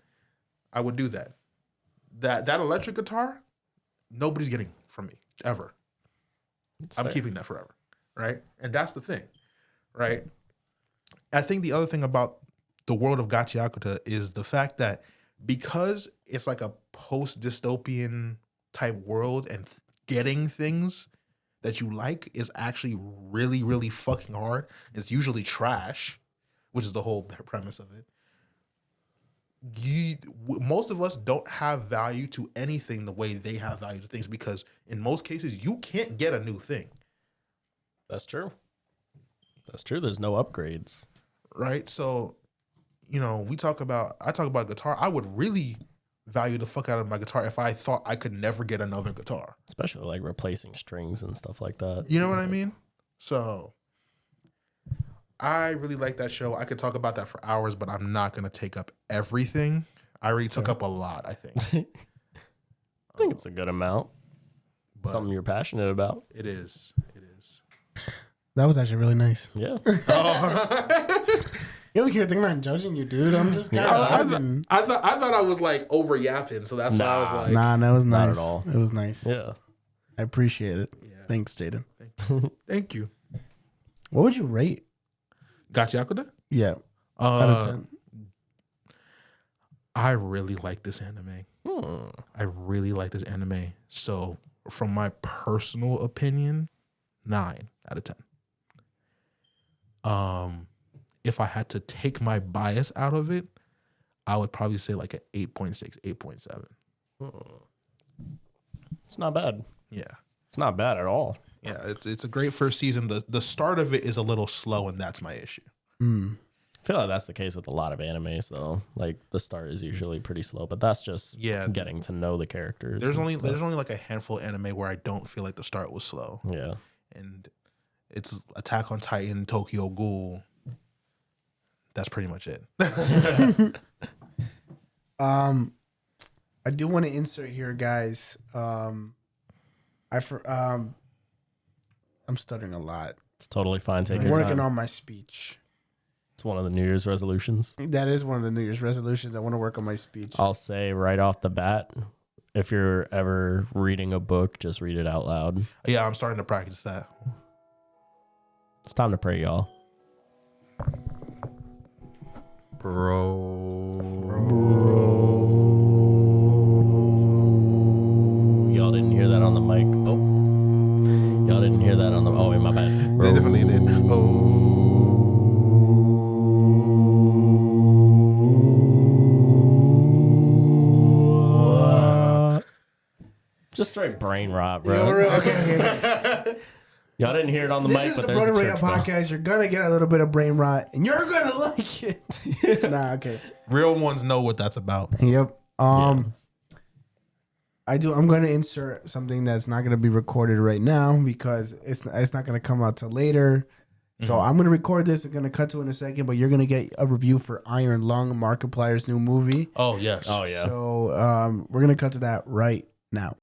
I would do that. That electric guitar, nobody's getting from me ever. I'm keeping that forever. Right? And that's the thing. Right? I think the other thing about the world of Gachiakuta is the fact that because it's like a post-dystopian type world and getting things that you like is actually really, really fucking hard. It's usually trash, which is the whole premise of it. Most of us don't have value to anything the way they have value to things because in most cases, you can't get a new thing. That's true. That's true. There's no upgrades. Right? So, you know, I talk about guitar. I would really value the fuck out of my guitar if I thought I could never get another guitar. Especially like replacing strings and stuff like that. You know what I mean? So I really like that show. I could talk about that for hours, but I'm not going to take up everything. I already took up a lot, I think. I think it's a good amount. Something you're passionate about. It is. It is. That was actually really nice. Yeah. You don't hear thing about judging you, dude. I'm just kind of I thought I was like over yapping, so that's why I was like, nah, that was nice. Not at all. It was nice. Yeah. I appreciate it. Yeah. Thanks, Jaydon. Thank you. What would you rate? Gachiakuta? Yeah. Out of 10. I really like this anime. I really like this anime. So, from my personal opinion, 9 out of 10. If I had to take my bias out of it, I would probably say like an 8.6, 8.7. It's not bad. Yeah. It's not bad at all. Yeah, it's a great first season. The start of it is a little slow, and that's my issue. I feel like that's the case with a lot of animes, though. Like the start is usually pretty slow, but that's just getting to know the characters. There's only like a handful of anime where I don't feel like the start was slow. Yeah, and it's Attack on Titan, Tokyo Ghoul. That's pretty much it. I do want to insert here, guys. I'm stuttering a lot. it's totally fine. Take I'm your working time. on my speech. It's one of the New Year's resolutions. That is one of the New Year's resolutions. I want to work on my speech. I'll say right off the bat, if you're ever reading a book, just read it out loud. Yeah, I'm starting to practice that. It's time to pray, y'all. Y'all didn't hear that on the mic. Oh. Y'all didn't hear that on the... Oh, wait, my bad. They definitely did. Just straight brain rot, bro. Okay. Y'all didn't hear it on the mic, This is but the there's a Brodent Royale church bell. podcast. You're gonna get a little bit of brain rot, and you're gonna like it. Nah, okay. Real ones know what that's about. Yep. I'm gonna insert something that's not gonna be recorded right now because it's not gonna come out till later. So I'm gonna record this. It's gonna cut to it in a second, but you're gonna get a review for Iron Lung, Markiplier's new movie. Oh, yes. Oh, yeah. So we're gonna cut to that right now.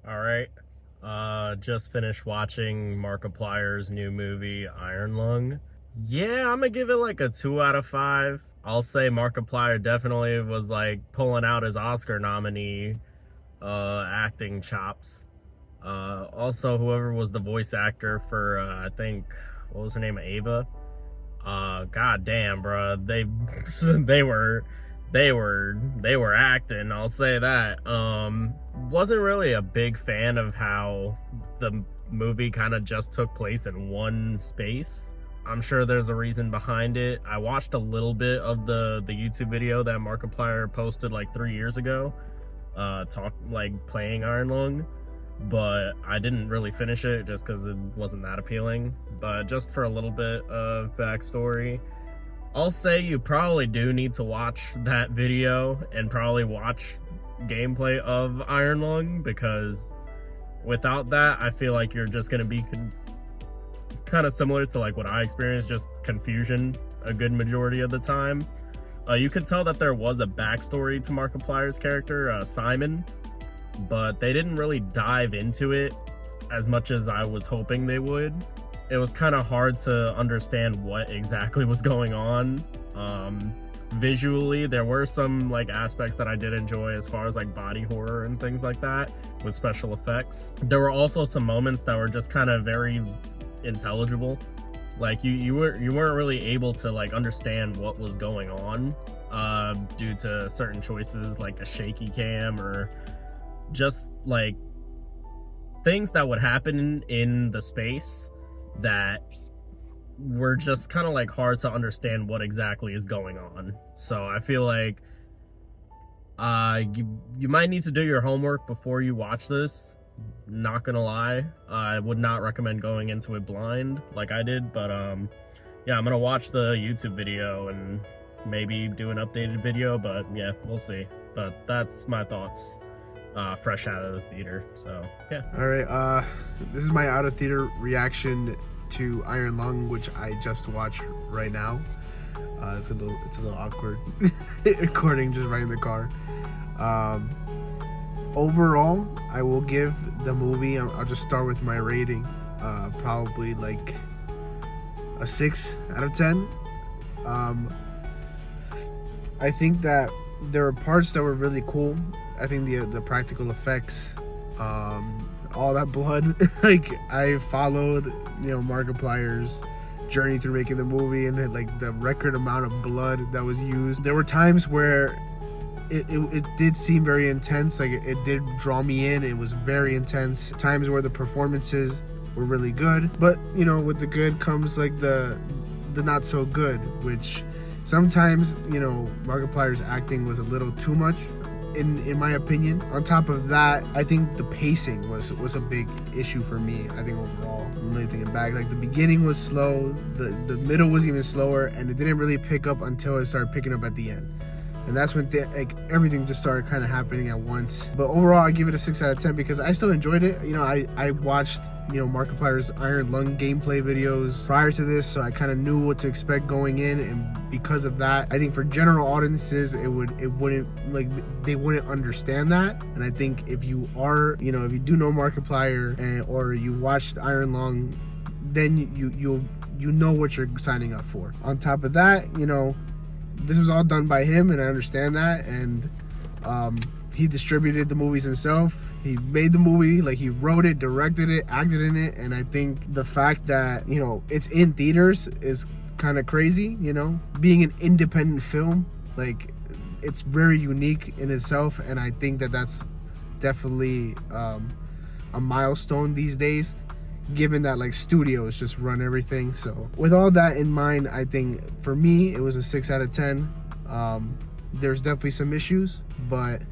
All right. Just finished watching Markiplier's new movie, Iron Lung. Yeah, I'm gonna give it like a 2 out of 5. I'll say Markiplier definitely was like pulling out his Oscar nominee acting chops. Also, whoever was the voice actor for I think, what was her name, Ava? God damn, bro, they were acting, I'll say that. Wasn't really a big fan of how the movie kind of just took place in one space. I'm sure there's a reason behind it. I watched a little bit of the YouTube video that Markiplier posted like 3 years ago, playing Iron Lung, but I didn't really finish it just because it wasn't that appealing. But just for a little bit of backstory, I'll say you probably do need to watch that video and probably watch gameplay of Iron Lung, because without that, I feel like you're just going to be kind of similar to like what I experienced, just confusion a good majority of the time. You could tell that there was a backstory to Markiplier's character, Simon, but they didn't really dive into it as much as I was hoping they would. It was kind of hard to understand what exactly was going on. Visually, there were some like aspects that I did enjoy as far as like body horror and things like that with special effects. There were also some moments that were just kind of very intelligible. Like you weren't really able to like understand what was going on due to certain choices like a shaky cam or just like things that would happen in the space that were just kind of like hard to understand what exactly is going on. So I feel like you might need to do your homework before you watch this. Not gonna lie, I would not recommend going into it blind like I did, but yeah, I'm gonna watch the YouTube video and maybe do an updated video, but yeah, we'll see. But that's my thoughts fresh out of the theater. So yeah. All right, this is my out of theater reaction to Iron Lung, which I just watched right now. It's a little awkward recording just right in the car. Overall, I will give the movie, I'll just start with my rating, probably like a 6 out of 10. I think that there were parts that were really cool. I think the practical effects, all that blood, like I followed, Markiplier's journey through making the movie, and like the record amount of blood that was used. There were times where it did seem very intense, like it did draw me in. It was very intense. Times where the performances were really good, but with the good comes like the not so good, which sometimes Markiplier's acting was a little too much in my opinion. On top of that, I think the pacing was a big issue for me. I think overall, I'm really thinking back, like the beginning was slow, the middle was even slower, and it didn't really pick up until it started picking up at the end. And that's when everything just started kind of happening at once. But overall, I give it a 6 out of 10 because I still enjoyed it. I watched Markiplier's Iron Lung gameplay videos prior to this, so I kind of knew what to expect going in. And because of that, I think for general audiences, they wouldn't understand that. And I think if you are, if you do know Markiplier or you watched Iron Lung, then you know what you're signing up for. On top of that, this was all done by him, and I understand that. And he distributed the movies himself. He made the movie, like he wrote it, directed it, acted in it, and I think the fact that, you know, it's in theaters is kind of crazy, you know? Being an independent film, like, it's very unique in itself, and I think that that's definitely a milestone these days, given that like studios just run everything. So with all that in mind, I think for me it was a 6 out of 10. There's definitely some issues, but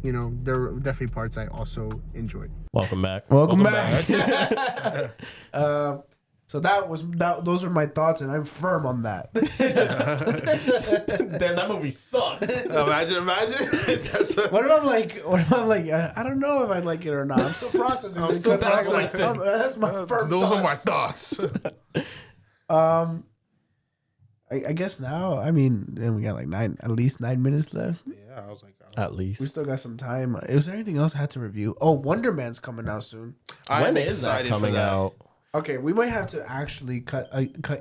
you know, there were definitely parts I also enjoyed. Welcome back. Welcome back. So those are my thoughts, and I'm firm on that. Damn, that movie sucked. Imagine. That's What if I'm like, I don't know if I like it or not. I'm still processing. I'm still processing. That's my firm those thoughts. are my thoughts. I guess now, I mean, then we got like at least 9 minutes left. Yeah, I was like, At least. We still got some time. Is there anything else I had to review? Oh, Wonder Man's coming out soon. I'm When is that excited coming for that. out? Okay, we might have to actually cut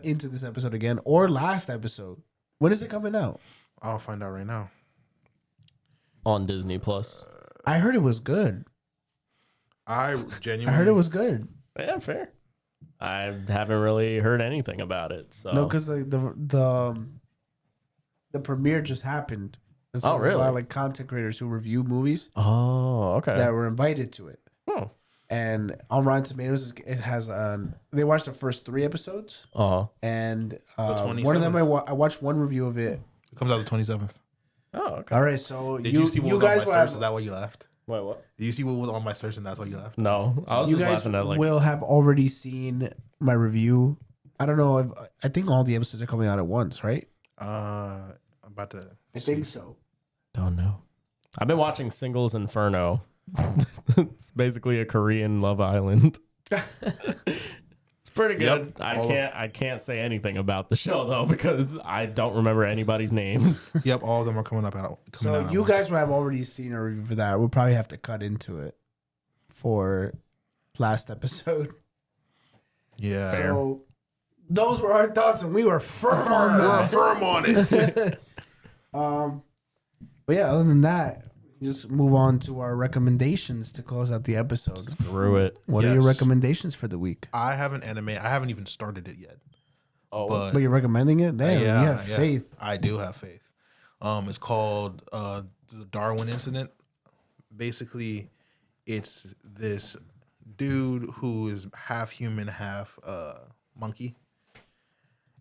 into this episode again or last episode. When is it coming out? I'll find out right now. On Disney Plus. I heard it was good. I genuinely I heard it was good. Yeah, fair. I haven't really heard anything about it. So No, because the premiere just happened. And so Oh, there's a lot really? of like content creators who review movies Oh, okay. that were invited to it. Hmm. And on Rotten Tomatoes, it has they watched the first 3 episodes, and one of them I watched one review of it. It comes out the 27th. Oh, okay. All right, so Did you see what you was on guys my will search? have, Is that why you left? Wait, what? Did you see what was on my search and that's why you left? No, I was you just guys laughing at like. will have already seen my review. I don't know if I think all the episodes are coming out at once, right? I'm about to. I think so. Don't know. I've been watching Singles Inferno. It's basically a Korean Love Island. It's pretty good. Yep, I can't say anything about the show though because I don't remember anybody's names. Yep, all of them are coming out. So at you once. guys will have already seen a review for that. We'll probably have to cut into it for last episode. Yeah. So those were our thoughts, and we were firm on We're that. firm on it. But yeah, other than that, just move on to our recommendations to close out the episode. Screw it. What are your Yes. recommendations for the week? I have an anime. I haven't even started it yet. Oh, But you're recommending it? Damn, you have faith. I do have faith. It's called the Darwin Incident. Basically, it's this dude who is half human, half monkey.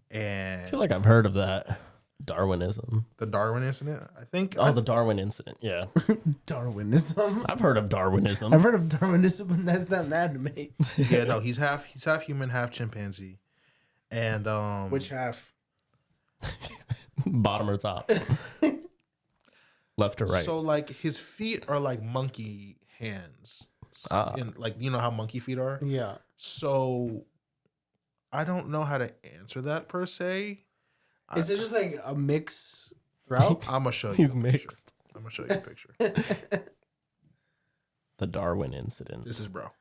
And I feel like I've heard of that. Darwinism. the Darwin Incident, I think. Oh, the Darwin incident. Yeah. Darwinism. I've heard of Darwinism. I've heard of Darwinism, but that's not an anime. Yeah, no, he's half human, half chimpanzee. And Which half? Bottom or top? Left or right? So like his feet are like monkey hands. And like you know how monkey feet are? Yeah. So I don't know how to answer that per se. Is it just like a mix throughout? I'm gonna show you. He's a picture. mixed. I'm gonna show you a picture. The Darwin incident. This is bro.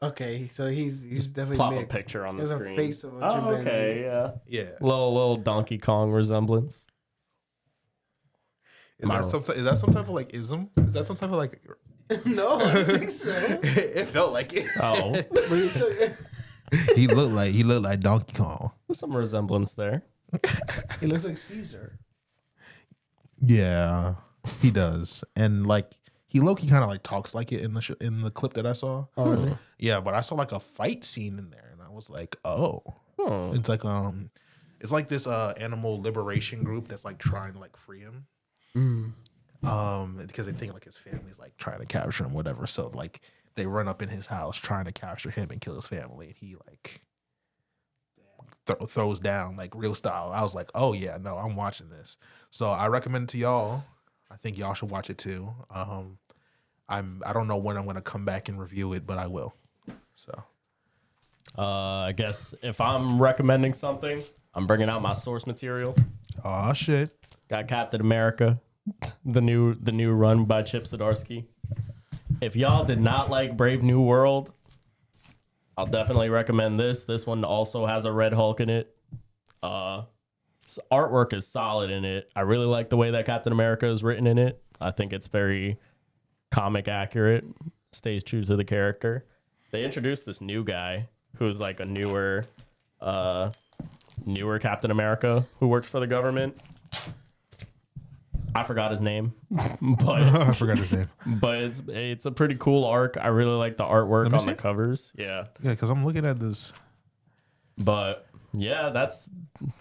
Okay, so he's definitely Plop mixed. a picture on He the has screen. a face of a Oh, chimpanzee. okay, yeah. Yeah. Little Donkey Kong resemblance. Is that some type of like ism? Is that some type of like? No, I don't think so. It felt like it. Oh, But you took- he looked like Donkey Kong. there's some resemblance there. he looks like Caesar. Yeah, he does, and like he low-key kind of like talks like it in the clip that I saw. Oh, really? Yeah, but I saw like a fight scene in there, and I was like, oh, Hmm. it's like this animal liberation group that's like trying to like free him. Because they think like his family's like trying to capture him, whatever. So like they run up in his house trying to capture him and kill his family, and he like throws down like real style. I was like, oh yeah, no, I'm watching this. So I recommend it to y'all. I think y'all should watch it too. I don't know when I'm gonna come back and review it, but I will. So I guess if I'm recommending something, I'm bringing out my source material. oh shit. Got Captain America, the new run by Chip Zdarsky. If y'all did not like Brave New World, I'll definitely recommend this. This one also has a Red Hulk in it. Artwork is solid in it. I really like the way that Captain America is written in it. I think it's very comic accurate, stays true to the character. They introduced this new guy who's like a newer Captain America who works for the government. I forgot his name, but I forgot his name. But it's a pretty cool arc. I really like the artwork on the covers. Yeah, because I'm looking at this. But yeah, that's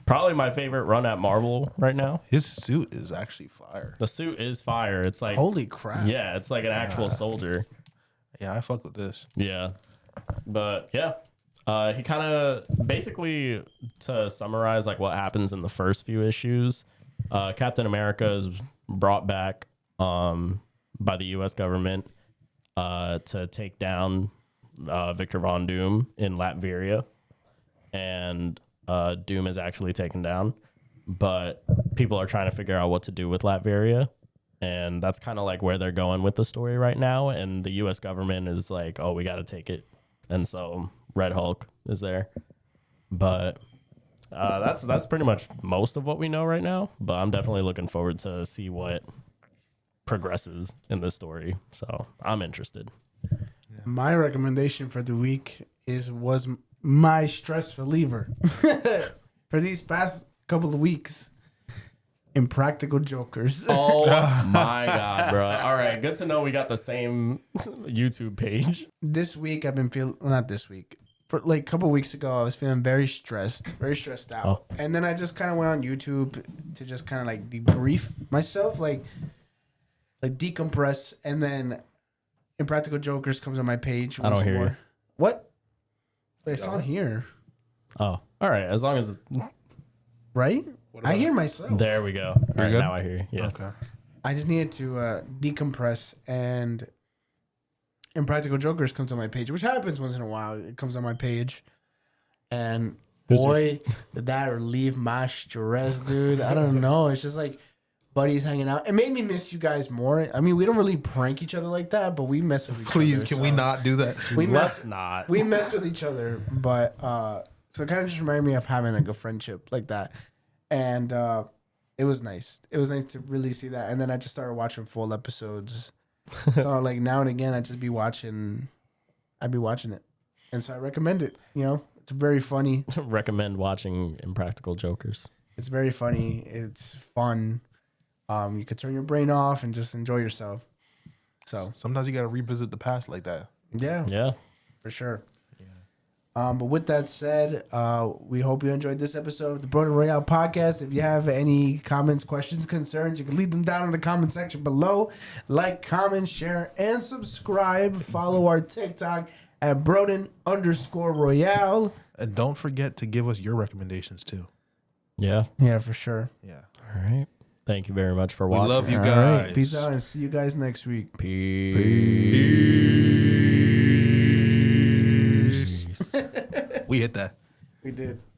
probably my favorite run at Marvel right now. His suit is actually fire. The suit is fire. It's like Holy crap. Yeah, it's like an actual soldier. Yeah, I fuck with this. Yeah, but yeah. He kind of basically, to summarize like what happens in the first few issues, Captain America is brought back by the U.S. government to take down Victor Von Doom in Latveria, and Doom is actually taken down, but people are trying to figure out what to do with Latveria, and that's kind of like where they're going with the story right now, and the U.S. government is like, oh, we got to take it, and so Red Hulk is there, but that's pretty much most of what we know right now. But I'm definitely looking forward to see what progresses in this story. So I'm interested. My recommendation for the week was my stress reliever for these past couple of weeks. Impractical Jokers. Oh my god, bro! All right, good to know we got the same YouTube page. This week I've been feeling, well, not this week, for like a couple of weeks ago I was feeling very stressed out. Oh. And then I just kind of went on YouTube to just kind of like debrief myself, like decompress, and then Impractical Jokers comes on my page. I don't hear you. What? Wait, it's on here, Oh, all right. As long as right? What about I hear myself. there we go. All right, good? now I hear you. Yeah. Okay. I just needed to decompress, and Impractical Jokers comes on my page, which happens once in a while. It comes on my page, and boy, did that relieve my stress, dude. I don't know. It's just like buddies hanging out. It made me miss you guys more. I mean, we don't really prank each other like that, but we mess with each other. Please, can we not do that? We Let's mess, not. we mess with each other, but so it kind of just reminded me of having like a friendship like that, and it was nice. It was nice to really see that, and then I just started watching full episodes. So like now and again, I'd be watching it, and so I recommend it. You know, it's very funny. Recommend watching Impractical Jokers. It's very funny. It's fun. You could turn your brain off and just enjoy yourself. So Sometimes you got to revisit the past like that. yeah, Yeah. for sure. But with that said, we hope you enjoyed this episode of the Brodent Royale podcast. If you have any comments, questions, concerns, you can leave them down in the comment section below. Like, comment, share, and subscribe. Follow our TikTok at Brodent_Royale. And don't forget to give us your recommendations too. Yeah. Yeah, for sure. Yeah. All right. Thank you very much for We watching. love you All guys. right. Peace out and see you guys next week. Peace. We hit that. We did.